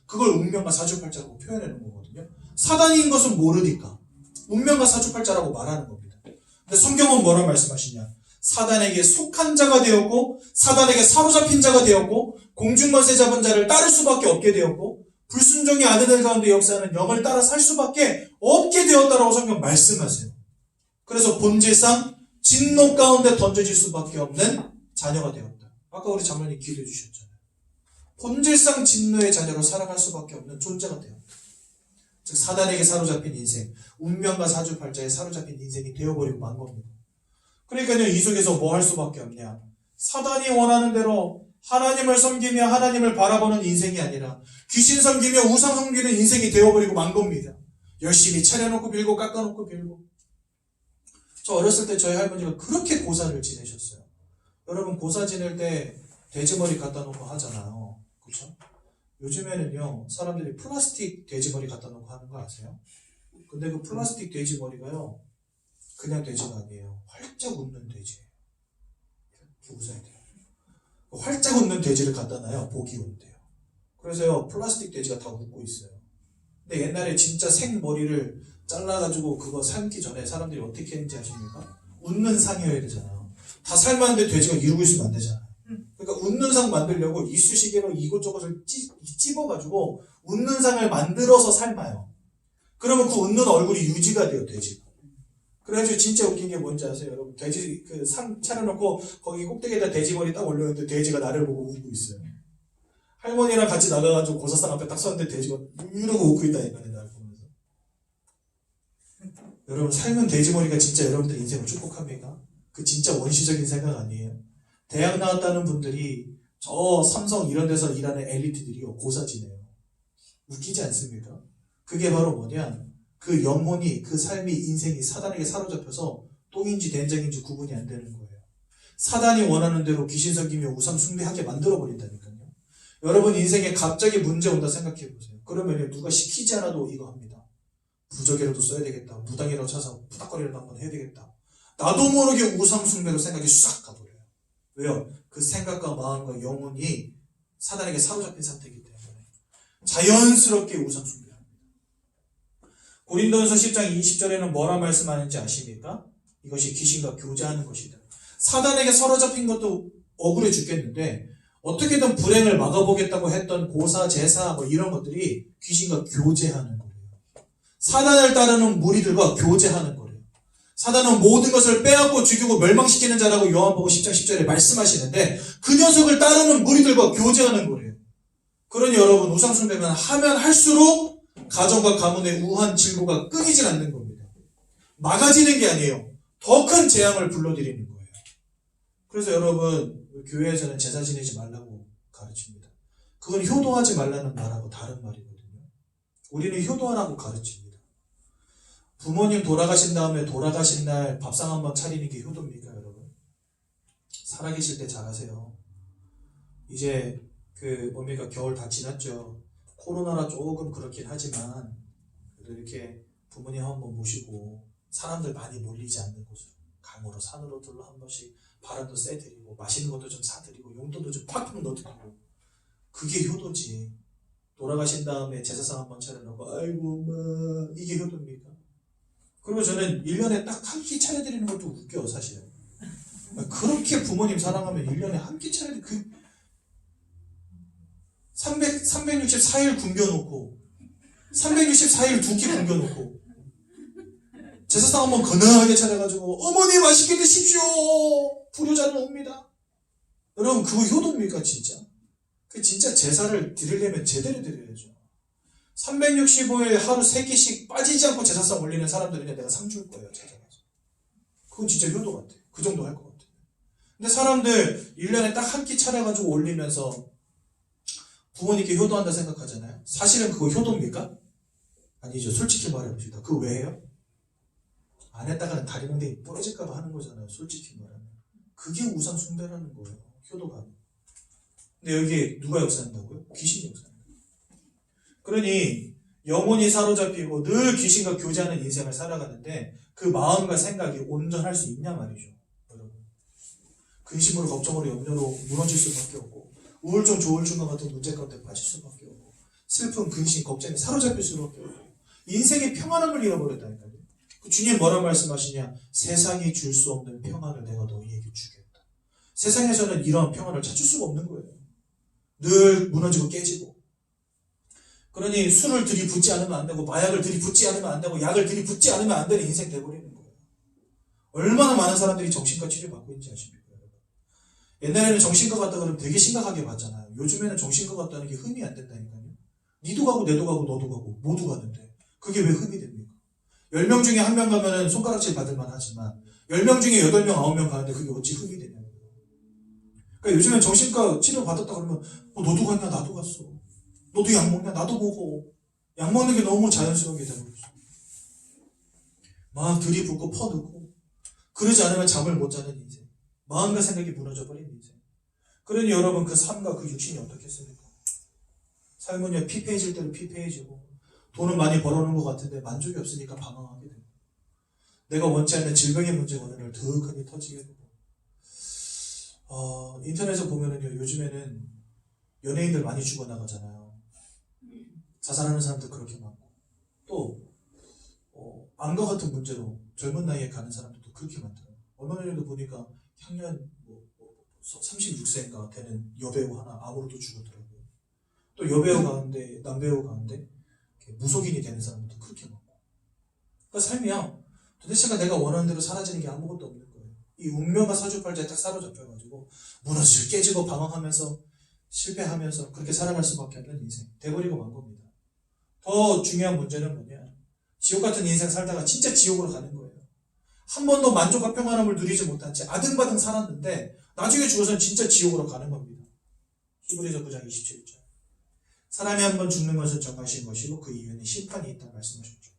그걸 운명과 사주팔자라고 표현하는 거거든요. 사단인 것은 모르니까 운명과 사주팔자라고 말하는 겁니다. 근데 성경은 뭐라 말씀하시냐? 사단에게 속한 자가 되었고 사단에게 사로잡힌 자가 되었고 공중권세 잡은 자를 따를 수밖에 없게 되었고 불순종의 아들들 가운데 역사하는 영을 따라 살 수밖에 없게 되었다라고 성경 말씀하세요. 그래서 본질상 진노 가운데 던져질 수밖에 없는 자녀가 되었다. 아까 우리 장로님 기도해 주셨잖아요. 본질상 진노의 자녀로 살아갈 수밖에 없는 존재가 되었다. 즉 사단에게 사로잡힌 인생, 운명과 사주팔자에 사로잡힌 인생이 되어버리고 만 겁니다. 그러니까요 이 속에서 뭐 할 수밖에 없냐? 사단이 원하는 대로 하나님을 섬기며 하나님을 바라보는 인생이 아니라 귀신 섬기며 우상 섬기는 인생이 되어버리고 만 겁니다. 열심히 차려놓고 빌고 깎아놓고 빌고. 저 어렸을 때 저희 할머니가 그렇게 고사를 지내셨어요. 여러분 고사 지낼 때 돼지머리 갖다 놓고 하잖아요. 그렇죠? 요즘에는요 사람들이 플라스틱 돼지머리 갖다 놓고 하는 거 아세요? 근데 그 플라스틱 돼지머리가요 그냥 돼지가 아니에요. 활짝 웃는 돼지예요. 이렇게 웃어야 돼요. 활짝 웃는 돼지를 갖다 놔요. 보기 웃대요. 그래서요 플라스틱 돼지가 다 웃고 있어요. 근데 옛날에 진짜 생머리를 잘라가지고 그거 삶기 전에 사람들이 어떻게 했는지 아십니까? 웃는 상이어야 되잖아요. 다 삶았는데 돼지가 이러고 있으면 안 되잖아요. 그러니까 웃는 상 만들려고 이쑤시개로 이곳저곳을 찝어가지고 웃는 상을 만들어서 삶아요. 그러면 그 웃는 얼굴이 유지가 돼요, 돼지가. 그래가지고 진짜 웃긴 게 뭔지 아세요, 여러분? 돼지 그 상 차려놓고 거기 꼭대기에다 돼지머리 딱 올려놓는데 돼지가 나를 보고 웃고 있어요. 할머니랑 같이 나가가지고 고사상 앞에 딱 섰는데 돼지가 이러고 웃고 있다니까요, 나를 보면서. 여러분, 삶은 돼지머리가 진짜 여러분들 인생을 축복합니까? 그 진짜 원시적인 생각 아니에요? 대학 나왔다는 분들이 저 삼성 이런 데서 일하는 엘리트들이요, 고사 지내요. 웃기지 않습니까? 그게 바로 뭐냐? 그 영혼이, 그 삶이, 인생이 사단에게 사로잡혀서 똥인지 된장인지 구분이 안 되는 거예요. 사단이 원하는 대로 귀신 섬기며 우상 숭배하게 만들어버린다니까요. 여러분 인생에 갑자기 문제 온다 생각해보세요. 그러면 누가 시키지 않아도 이거 합니다. 부적이라도 써야 되겠다. 무당이라도 찾아서 부닥거리라도 한번 해야 되겠다. 나도 모르게 우상 숭배로 생각이 싹 가버려요. 왜요? 그 생각과 마음과 영혼이 사단에게 사로잡힌 상태이기 때문에 자연스럽게 우상 숭배합니다. 고린도전서 10장 20절에는 뭐라 말씀하는지 아십니까? 이것이 귀신과 교제하는 것이다. 사단에게 사로잡힌 것도 억울해 죽겠는데 어떻게든 불행을 막아보겠다고 했던 고사, 제사 뭐 이런 것들이 귀신과 교제하는 거예요. 사단을 따르는 무리들과 교제하는 거예요. 사단은 모든 것을 빼앗고 죽이고 멸망시키는 자라고 요한복음 10장 10절에 말씀하시는데 그 녀석을 따르는 무리들과 교제하는 거예요. 그러니 여러분 우상숭배만 하면 할수록 가정과 가문의 우한 질고가 끊이질 않는 겁니다. 막아지는 게 아니에요. 더 큰 재앙을 불러들이는 거예요. 그래서 여러분 교회에서는 제사 지내지 말라고 가르칩니다. 그건 효도하지 말라는 말하고 다른 말이거든요. 우리는 효도하라고 가르칩니다. 부모님 돌아가신 다음에 돌아가신 날 밥상 한번 차리는 게 효도입니까, 여러분? 살아계실 때 잘하세요. 이제 겨울 다 지났죠. 코로나라 조금 그렇긴 하지만 그래도 이렇게 부모님 한번 모시고 사람들 많이 몰리지 않는 곳으로 강으로 산으로 둘러 한 번씩 바람도 쐬드리고 맛있는 것도 좀 사드리고 용돈도 좀 팍팍 넣어드리고 그게 효도지. 돌아가신 다음에 제사상 한번 차려놓고 아이고 엄마 이게 효도입니까? 그리고 저는 1년에 딱 한 끼 차려드리는 것도 웃겨 사실은. 그렇게 부모님 사랑하면 1년에 한 끼 차려드리는 364일 굶겨놓고 364일 2끼 굶겨놓고 제사상 한번 건강하게 차려가지고 어머니 맛있게 드십시오 불효자는 옵니다. 여러분 그거 효도입니까 진짜? 그 진짜 제사를 드리려면 제대로 드려야죠. 365일 하루 3끼씩 빠지지 않고 제사상 올리는 사람들은 내가 상 줄 거예요 찾아가서. 그건 진짜 효도 같아. 그 정도 할 것 같아. 근데 사람들 1년에 딱 한 끼 차려가지고 올리면서 부모님께 효도한다 생각하잖아요. 사실은 그거 효도입니까? 아니죠. 솔직히 말해봅시다. 그거 왜 해요? 안 했다가는 다리 몽둥이 부러질까봐 하는 거잖아요. 솔직히 말하면. 그게 우상 숭배라는 거예요. 효도가. 근데 여기에 누가 역사한다고요? 귀신이 역사한다. 그러니 영혼이 사로잡히고 늘 귀신과 교제하는 인생을 살아가는데 그 마음과 생각이 온전할 수 있냐 말이죠. 여러분. 근심으로 걱정으로 염려로 무너질 수밖에 없고 우울증, 조울증과 같은 문제 가운데 빠질 수밖에 없고 슬픔, 근심, 걱정이 사로잡힐 수밖에 없고 인생의 평안함을 잃어버렸다니까요. 그 주님 뭐라 말씀하시냐? 세상이 줄 수 없는 평안을 내가 너희에게 주겠다. 세상에서는 이런 평안을 찾을 수가 없는 거예요. 늘 무너지고 깨지고. 그러니 술을 들이붓지 않으면 안 되고 마약을 들이붓지 않으면 안 되고 약을 들이붓지 않으면 안 되는 인생 돼버리는 거예요. 얼마나 많은 사람들이 정신과 치료받고 있는지 아십니까? 옛날에는 정신과 갔다 그러면 되게 심각하게 봤잖아요. 요즘에는 정신과 갔다는 게 흠이 안 된다니까요. 니도 가고 내도 가고 너도 가고 모두 가는데 그게 왜 흠이 됩니까? 10명 중에 1명 가면은 손가락질 받을 만하지만 10명 중에 8명, 9명 가는데 그게 어찌 흠이 되냐고요. 그러니까 그러니까 요즘엔 정신과 치료 받았다 그러면 너도 갔냐? 나도 갔어. 너도 약 먹냐? 나도 먹어. 약 먹는 게 너무 자연스러운 게 되버렸어. 막 들이붓고 퍼넣고 그러지 않으면 잠을 못 자는 인생. 마음과 생각이 무너져버린 인생. 그러니 여러분 그 삶과 그 육신이 어떻겠습니까? 삶은요 피폐해질 대로 피폐해지고 돈은 많이 벌어놓은 것 같은데 만족이 없으니까 방황하게 되고 내가 원치 않는 질병의 문제가 어느 날 드윽하게 터지게 되고 인터넷에 보면은요 요즘에는 연예인들 많이 죽어나가잖아요. 자살하는 사람들 그렇게 많고 또 암과 같은 문제로 젊은 나이에 가는 사람들도 그렇게 많더라고요. 얼마 전에도 보니까 향년 36세인가 되는 여배우 하나 암으로도 죽었더라고요. 또 여배우 가운데 남배우 가운데 무속인이 되는 사람들도 그렇게 많고 그러니까 삶이야 도대체가 내가 원하는 대로 사라지는 게 아무것도 없는 거예요. 이 운명과 사주팔자에 딱 사로잡혀가지고 무너지고 깨지고 방황하면서 실패하면서 그렇게 살아갈 수밖에 없는 인생 돼버리고 만 겁니다. 더 중요한 문제는 뭐냐, 지옥 같은 인생 살다가 진짜 지옥으로 가는 거예요. 한 번도 만족과 평안함을 누리지 못한 채 아등바등 살았는데 나중에 죽어서는 진짜 지옥으로 가는 겁니다. 히브리서 9장 27절. 사람이 한 번 죽는 것은 정하신 것이고 그 이후에는 심판이 있다고 말씀하셨죠.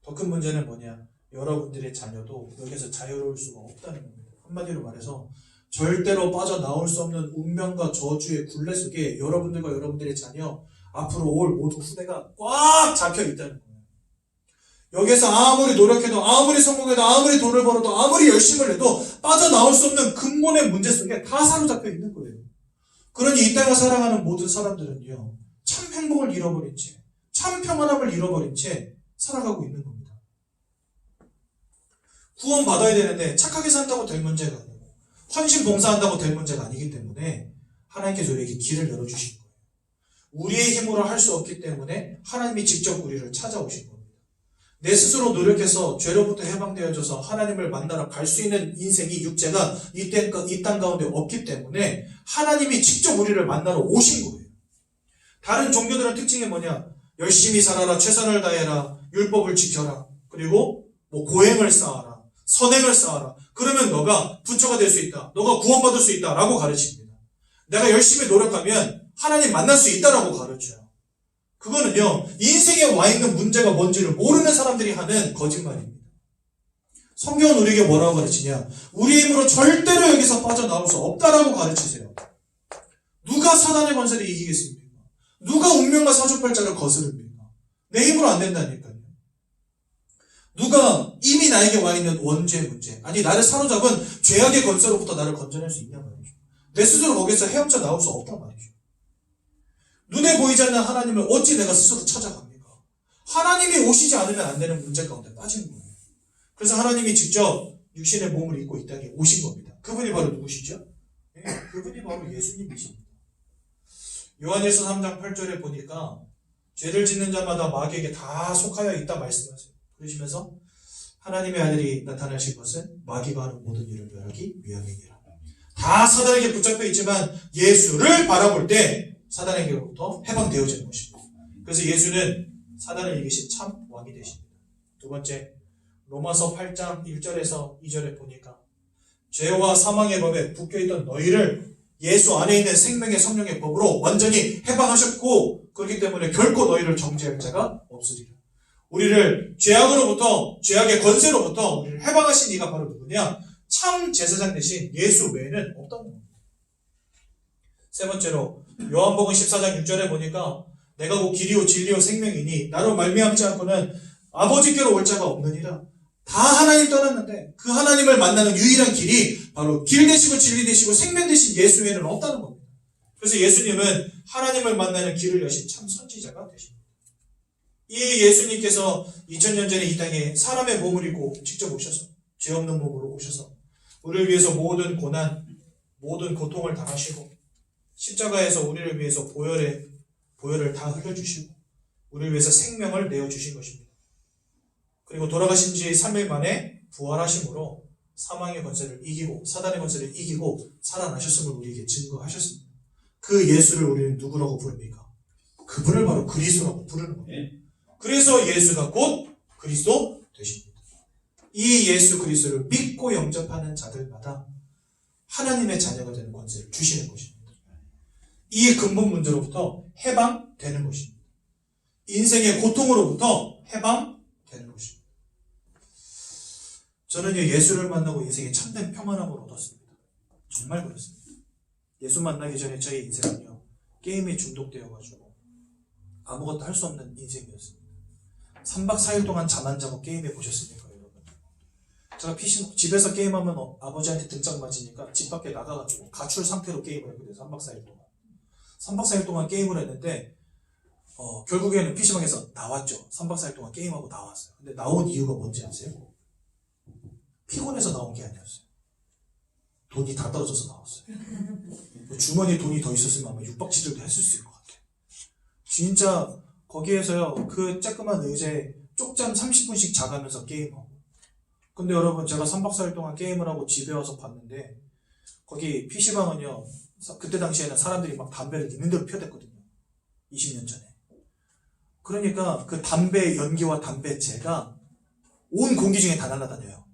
더 큰 문제는 뭐냐, 여러분들의 자녀도 여기서 자유로울 수가 없다는 겁니다. 한마디로 말해서 절대로 빠져나올 수 없는 운명과 저주의 굴레 속에 여러분들과 여러분들의 자녀, 앞으로 올 모두 후대가 꽉 잡혀 있다는 거예요. 여기서 아무리 노력해도 아무리 성공해도 아무리 돈을 벌어도 아무리 열심을 해도 빠져나올 수 없는 근본의 문제 속에 다 사로잡혀 있는 거예요. 그러니 이 땅을 살아가는 모든 사람들은요 참 행복을 잃어버린 채, 참 평안함을 잃어버린 채 살아가고 있는 겁니다. 구원 받아야 되는데 착하게 산다고 될 문제가 아니고 헌신 봉사한다고 될 문제가 아니기 때문에 하나님께서 우리에게 길을 열어주신 거예요. 우리의 힘으로 할 수 없기 때문에 하나님이 직접 우리를 찾아오신 겁니다. 내 스스로 노력해서 죄로부터 해방되어져서 하나님을 만나러 갈 수 있는 인생이 육체가 이 땅 가운데 없기 때문에 하나님이 직접 우리를 만나러 오신 거예요. 다른 종교들은 특징이 뭐냐, 열심히 살아라, 최선을 다해라, 율법을 지켜라, 그리고 고행을 쌓아라, 선행을 쌓아라. 그러면 너가 부처가 될 수 있다, 너가 구원받을 수 있다 라고 가르칩니다. 내가 열심히 노력하면 하나님 만날 수 있다라고 가르쳐요. 그거는요 인생에 와 있는 문제가 뭔지를 모르는 사람들이 하는 거짓말입니다. 성경은 우리에게 뭐라고 가르치냐, 우리 힘으로 절대로 여기서 빠져나올 수 없다라고 가르치세요. 누가 사단의 권세를 이기겠습니까? 누가 운명과 사주팔자를 거스릅니까? 내 힘으로 안 된다니까요. 누가 이미 나에게 와 있는 원죄의 문제, 아니 나를 사로잡은 죄악의 권세로부터 나를 건져낼 수 있냐 말이죠. 내 스스로 거기서 헤엄쳐 나올 수 없단 말이죠. 눈에 보이지 않는 하나님을 어찌 내가 스스로 찾아갑니까? 하나님이 오시지 않으면 안 되는 문제 가운데 빠진 거예요. 그래서 하나님이 직접 육신의 몸을 입고 이 땅에 오신 겁니다. 그분이 바로 누구시죠? 네, 그분이 바로 예수님이십니다. 요한일서 3장 8절에 보니까 죄를 짓는 자마다 마귀에게 다 속하여 있다 말씀하세요. 그러시면서 하나님의 아들이 나타나신 것은 마귀가 하는 모든 일을 멸하기 위함이니라. 다 사단에게 붙잡혀 있지만 예수를 바라볼 때 사단에게로부터 해방되어지는 것입니다. 그래서 예수는 사단을 이기신 참 왕이 되십니다. 두 번째, 로마서 8장 1절에서 2절에 보니까 죄와 사망의 법에 묶여있던 너희를 예수 안에 있는 생명의 성령의 법으로 완전히 해방하셨고, 그렇기 때문에 결코 너희를 정죄할 자가 없으리라. 우리를 죄악으로부터, 죄악의 권세로부터 우리를 해방하신 이가 바로 누구냐? 참 제사장 대신 예수 외에는 없다는 겁니다. 세 번째로 요한복음 14장 6절에 보니까 내가 곧 길이요 진리요 생명이니 나로 말미암지 않고는 아버지께로 올 자가 없느니라. 다 하나님 떠났는데 그 하나님을 만나는 유일한 길이 바로 길 되시고 진리 되시고 생명 되신 예수 외에는 없다는 겁니다. 그래서 예수님은 하나님을 만나는 길을 여신 참 선지자가 되십니다. 이 예수님께서 2000년 전에 이 땅에 사람의 몸을 입고 직접 오셔서 죄 없는 몸으로 오셔서 우리를 위해서 모든 고난, 모든 고통을 당하시고 십자가에서 우리를 위해서 보혈을 다 흘려주시고 우리를 위해서 생명을 내어주신 것입니다. 그리고 돌아가신 지 3일 만에 부활하심으로 사망의 권세를 이기고 사단의 권세를 이기고 살아나셨음을 우리에게 증거하셨습니다. 그 예수를 우리는 누구라고 부릅니까? 그분을 바로 그리스도라고 부르는 겁니다. 그래서 예수가 곧 그리스도 되십니다. 이 예수 그리스도를 믿고 영접하는 자들마다 하나님의 자녀가 되는 권세를 주시는 것입니다. 이 근본 문제로부터 해방되는 것입니다. 인생의 고통으로부터 해방되는 것입니다. 저는요, 예수를 만나고 인생에 참된 평안함을 얻었습니다. 정말 그렇습니다. 예수 만나기 전에 저의 인생은요, 게임에 중독되어가지고 아무것도 할 수 없는 인생이었습니다. 3박 4일 동안 잠 안 자고 게임해 보셨습니까, 여러분? 제가 집에서 게임하면 아버지한테 등짝 맞으니까 집 밖에 나가가지고 가출 상태로 게임을 했거든요. 3박 4일 동안. 3박 4일 동안 게임을 했는데 결국에는 PC방에서 나왔죠. 3박 4일 동안 게임하고 나왔어요. 근데 나온 이유가 뭔지 아세요? 피곤해서 나온 게 아니었어요. 돈이 다 떨어져서 나왔어요. 주머니에 돈이 더 있었으면 아마 6박 7일도 했을 수 있을 것 같아요. 진짜 거기에서요, 그 쬐끄만 의자에 쪽잠 30분씩 자가면서 게임하고. 근데 여러분, 제가 3박 4일 동안 게임을 하고 집에 와서 봤는데, 거기 PC방은요, 그때 당시에는 사람들이 막 담배를 있는 대로 피워댔거든요. 20년 전에. 그러니까 그 담배 연기와 담배재가 온 공기 중에 다 날아다녀요.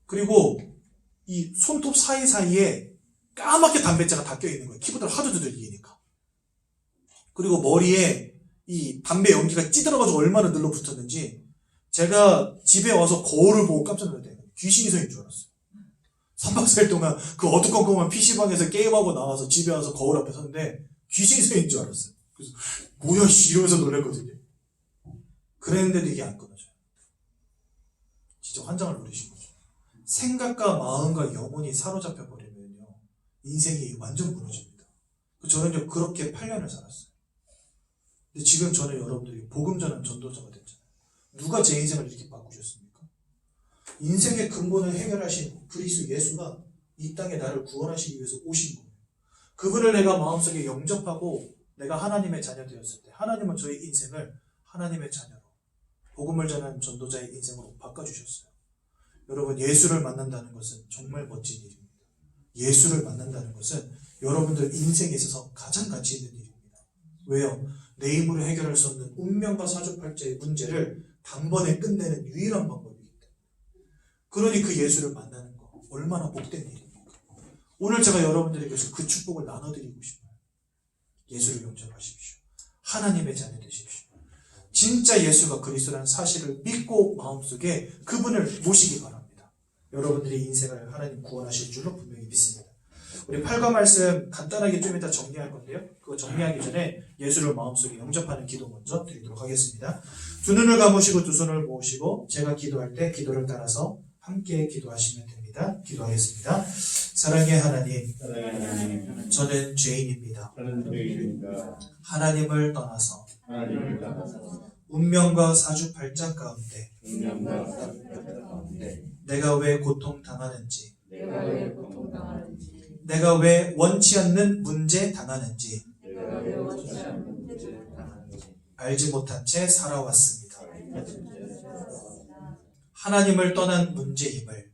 그리고 이 손톱 사이사이에 까맣게 담배재가 다 껴있는 거예요. 키보드를 하도 두들기니까. 그리고 머리에 이 담배 연기가 찌들어가지고 얼마나 늘러붙었는지 제가 집에 와서 거울을 보고 깜짝 놀랐대요. 귀신이 서 있는 줄 알았어요. 3박 4일 동안 그 어두컴컴한 PC방에서 게임하고 나와서 집에 와서 거울 앞에 섰는데 귀신이 서 있는 줄 알았어요. 그래서 뭐야 씨 이러면서 놀랐거든요. 그랬는데도 이게 안 끊어져요. 진짜 환장을 노리신 거죠. 생각과 마음과 영혼이 사로잡혀 버리면요, 인생이 완전 무너집니다. 저는 그렇게 8년을 살았어요. 근데 지금 저는 여러분들이 복음 전한 전도자가 됐잖아요. 누가 제 인생을 이렇게 바꾸셨습니까? 인생의 근본을 해결하신 그리스도 예수가 이 땅에 나를 구원하시기 위해서 오신 거예요. 그분을 내가 마음속에 영접하고 내가 하나님의 자녀 되었을 때 하나님은 저의 인생을 하나님의 자녀로, 복음을 전하는 전도자의 인생으로 바꿔주셨어요. 여러분, 예수를 만난다는 것은 정말 멋진 일입니다. 예수를 만난다는 것은 여러분들 인생에 있어서 가장 가치 있는 일입니다. 왜요? 내 힘으로 해결할 수 없는 운명과 사주팔자의 문제를 단번에 끝내는 유일한 방법이기 때문에. 그러니 그 예수를 만나는 거 얼마나 복된 일입니까? 오늘 제가 여러분들에게서 그 축복을 나눠드리고 싶어요. 예수를 영접하십시오. 하나님의 자녀 되십시오. 진짜 예수가 그리스도라는 사실을 믿고 마음속에 그분을 모시기 바랍니다. 여러분들의 인생을 하나님 구원하실 줄로 분명히 믿습니다. 우리 8과 말씀 간단하게 좀 이따 정리할 건데요. 그거 정리하기 전에 예수를 마음속에 영접하는 기도 먼저 드리도록 하겠습니다. 두 눈을 감으시고 두 손을 모으시고 제가 기도할 때 기도를 따라서 함께 기도하시면 됩니다. 기도하겠습니다. 사랑의 하나님, 저는 죄인입니다. 하나님을 떠나서 운명과 사주팔자 가운데 내가 왜 고통당하는지, 내가 왜 원치 않는 문제 당하는지 알지 못한 채 살아왔습니다. 하나님을 떠난 문제임을,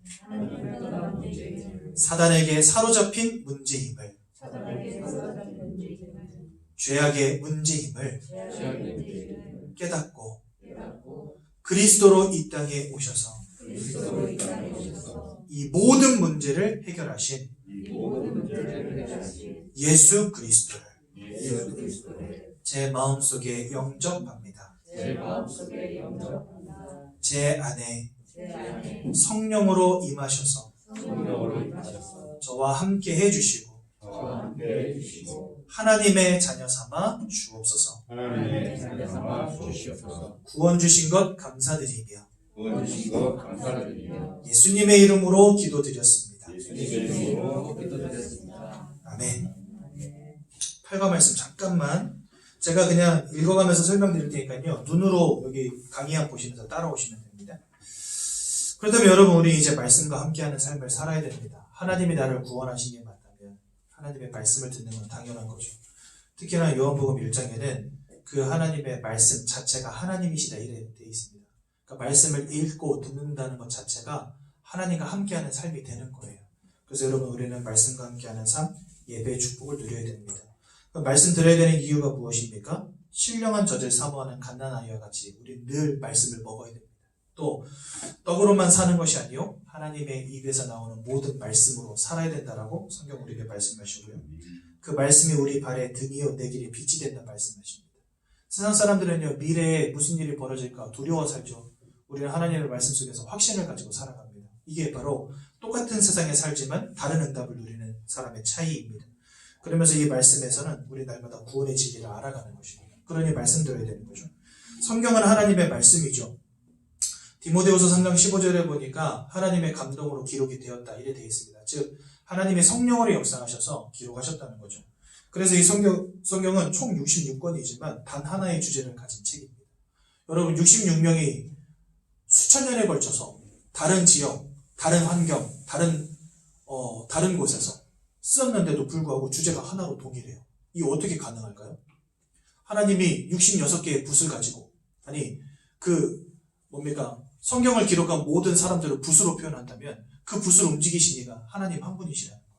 사단에게 사로잡힌 문제임을, 죄악의 문제임을 깨닫고 그리스도로 이 땅에 오셔서 이 모든 문제를 해결하신 예수 그리스도를 제 마음속에 영접합니다. 제 안에 성령으로 임하셔서 저와 함께 해주시고 하나님의 자녀 삼아 주옵소서. 구원 주신 것 감사드리며 예수님의 이름으로 기도드렸습니다. 아멘. 8과 말씀 잠깐만 제가 그냥 읽어가면서 설명드릴 테니까요, 눈으로 여기 강의한 보시면서 따라오시면 됩니다. 그렇다면 여러분, 우리 이제 말씀과 함께하는 삶을 살아야 됩니다. 하나님이 나를 구원하시기에 맞다면 하나님의 말씀을 듣는 건 당연한 거죠. 특히나 요한복음 1장에는 그 하나님의 말씀 자체가 하나님이시다 이래 되어 있습니다. 그러니까 말씀을 읽고 듣는다는 것 자체가 하나님과 함께하는 삶이 되는 거예요. 그래서 여러분, 우리는 말씀과 함께하는 삶, 예배의 축복을 누려야 됩니다. 말씀 들어야 되는 이유가 무엇입니까? 신령한 젖을 사모하는 갓난아이와 같이 우리 늘 말씀을 먹어야 됩니다. 또 떡으로만 사는 것이 아니요 하나님의 입에서 나오는 모든 말씀으로 살아야 된다라고 성경 우리에게 말씀하시고요. 그 말씀이 우리 발의 등이요 내 길의 빛이 된다 말씀하십니다. 세상 사람들은요 미래에 무슨 일이 벌어질까 두려워 살죠. 우리는 하나님의 말씀 속에서 확신을 가지고 살아갑니다. 이게 바로 똑같은 세상에 살지만 다른 응답을 누리는 사람의 차이입니다. 그러면서 이 말씀에서는 우리 날마다 구원의 진리를 알아가는 것입니다. 그러니 말씀드려야 되는 거죠. 성경은 하나님의 말씀이죠. 디모데후서 3장 15절에 보니까 하나님의 감동으로 기록이 되었다 이래 되어 있습니다. 즉 하나님의 성령으로 역사하셔서 기록하셨다는 거죠. 그래서 이 성경은 총 66권이지만 단 하나의 주제를 가진 책입니다. 여러분 66명이 수천 년에 걸쳐서 다른 지역, 다른 환경, 다른 곳에서 쓰였는데도 불구하고 주제가 하나로 동일해요. 이게 어떻게 가능할까요? 하나님이 66개의 붓을 가지고 성경을 기록한 모든 사람들을 붓으로 표현한다면 그 붓을 움직이신 이가 하나님 한 분이시라는 거예요.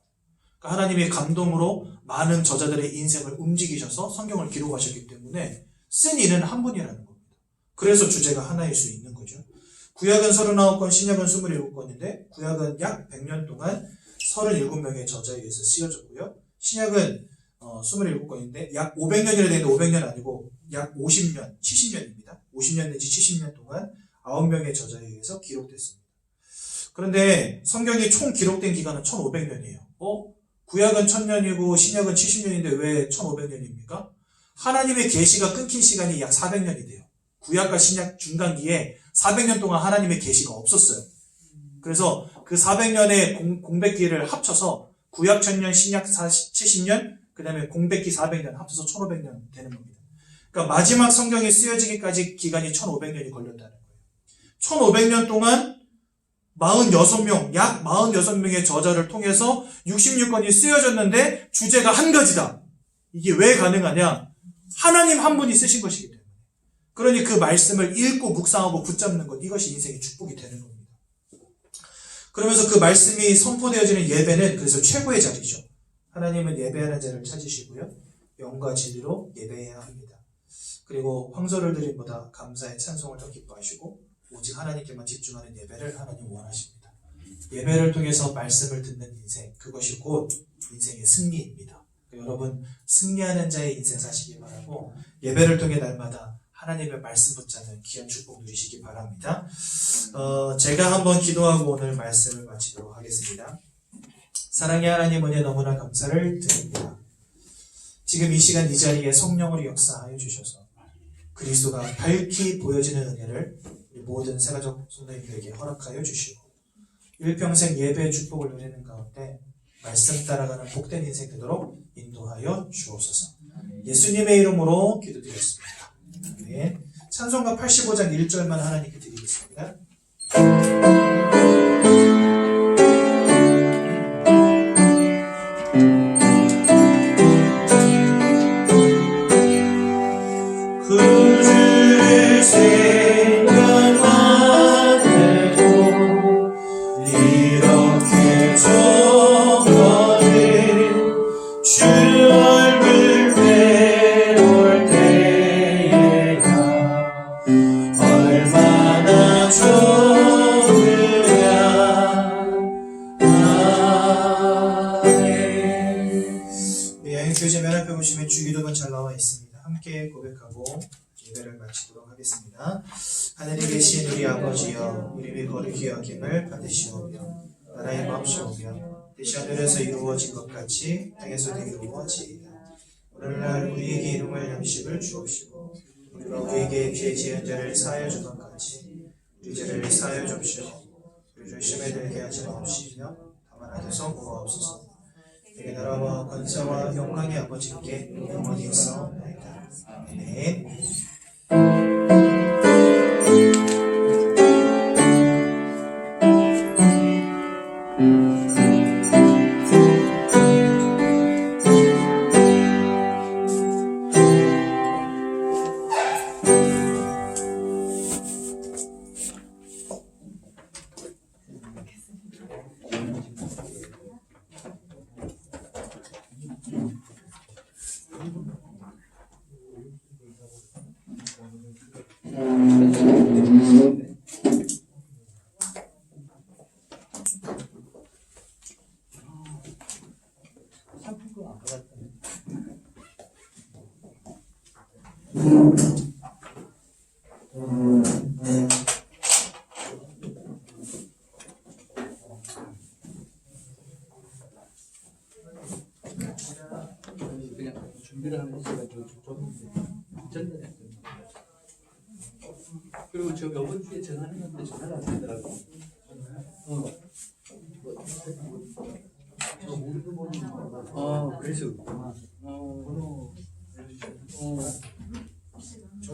그러니까 하나님의 감동으로 많은 저자들의 인생을 움직이셔서 성경을 기록하셨기 때문에 쓴 이는 한 분이라는 겁니다. 그래서 주제가 하나일 수 있는 거죠. 구약은 39권, 신약은 27권인데 구약은 약 100년 동안 37명의 저자에 의해서 쓰여졌고요. 신약은 27권인데 약 500년이라 되는데 500년 아니고 약 50년, 70년입니다. 50년 내지 70년 동안 9명의 저자에 의해서 기록됐습니다. 그런데 성경이 총 기록된 기간은 1500년이에요. 구약은 1000년이고 신약은 70년인데 왜 1500년입니까? 하나님의 계시가 끊긴 시간이 약 400년이 돼요. 구약과 신약 중간기에 400년 동안 하나님의 계시가 없었어요. 그래서 그 400년의 공백기를 합쳐서 구약 1000년, 신약 70년, 그 다음에 공백기 400년 합쳐서 1500년 되는 겁니다. 그러니까 마지막 성경이 쓰여지기까지 기간이 1500년이 걸렸다는 거예요. 1500년 동안 46명, 약 46명의 저자를 통해서 66권이 쓰여졌는데 주제가 한 가지다. 이게 왜 가능하냐? 하나님 한 분이 쓰신 것이기 때문에. 그러니 그 말씀을 읽고 묵상하고 붙잡는 것, 이것이 인생의 축복이 되는 겁니다. 그러면서 그 말씀이 선포되어지는 예배는 그래서 최고의 자리죠. 하나님은 예배하는 자를 찾으시고요. 영과 진리로 예배해야 합니다. 그리고 황소를 드림보다 감사의 찬송을 더 기뻐하시고 오직 하나님께만 집중하는 예배를 하나님 원하십니다. 예배를 통해서 말씀을 듣는 인생, 그것이 곧 인생의 승리입니다. 여러분 승리하는 자의 인생 사시기 바라고 예배를 통해 날마다 하나님의 말씀 붙잡는 귀한 축복 누리시기 바랍니다. 제가 한번 기도하고 오늘 말씀을 마치도록 하겠습니다. 사랑의 하나님 은혜 너무나 감사를 드립니다. 지금 이 시간 이 자리에 성령으로 역사하여 주셔서 그리스도가 밝히 보여지는 은혜를 우리 모든 새가족 성도님들에게 허락하여 주시고 일평생 예배의 축복을 누리는 가운데 말씀 따라가는 복된 인생 되도록 인도하여 주옵소서. 예수님의 이름으로 기도드렸습니다. 아멘. 찬송가 85장 1절만 하나님께 드리겠습니다. 그 주를 생각만 해도 이렇게 정거린 주 얼굴 배울 때에야 얼마나 좋으랴. 아멘. 우리 교제 맨 앞에 보시면 주기도문 잘 나와 있습니다. 함께 고백하고 예배를 마치도록 하겠습니다. 하늘에 계신 우리 아버지여, 이름이 거룩히 여김을 받으시오며 나라의 마음시오며 뜻이 하늘에서 이루어진 것 같이 땅에서도 이루어지이다. 오늘날 우리에게 일용할 양식을 주옵시고 우리가 우리에게 죄 지은 자를 사하여 준 것 같이 우리 죄를 사하여 줍시고 우리를 시험에 들게 하지 마옵시며 다만 하셔서 구하옵소서. 내게 나라와 권세와 영광의 아버지께 영원히 있사옵나이다. 아멘. 그냥 준비를 하는 시간 좀 전달해. 그리고 저 이번 주에 전화했는데 전화가 안 되더라고. 그래서 그렇구나. 저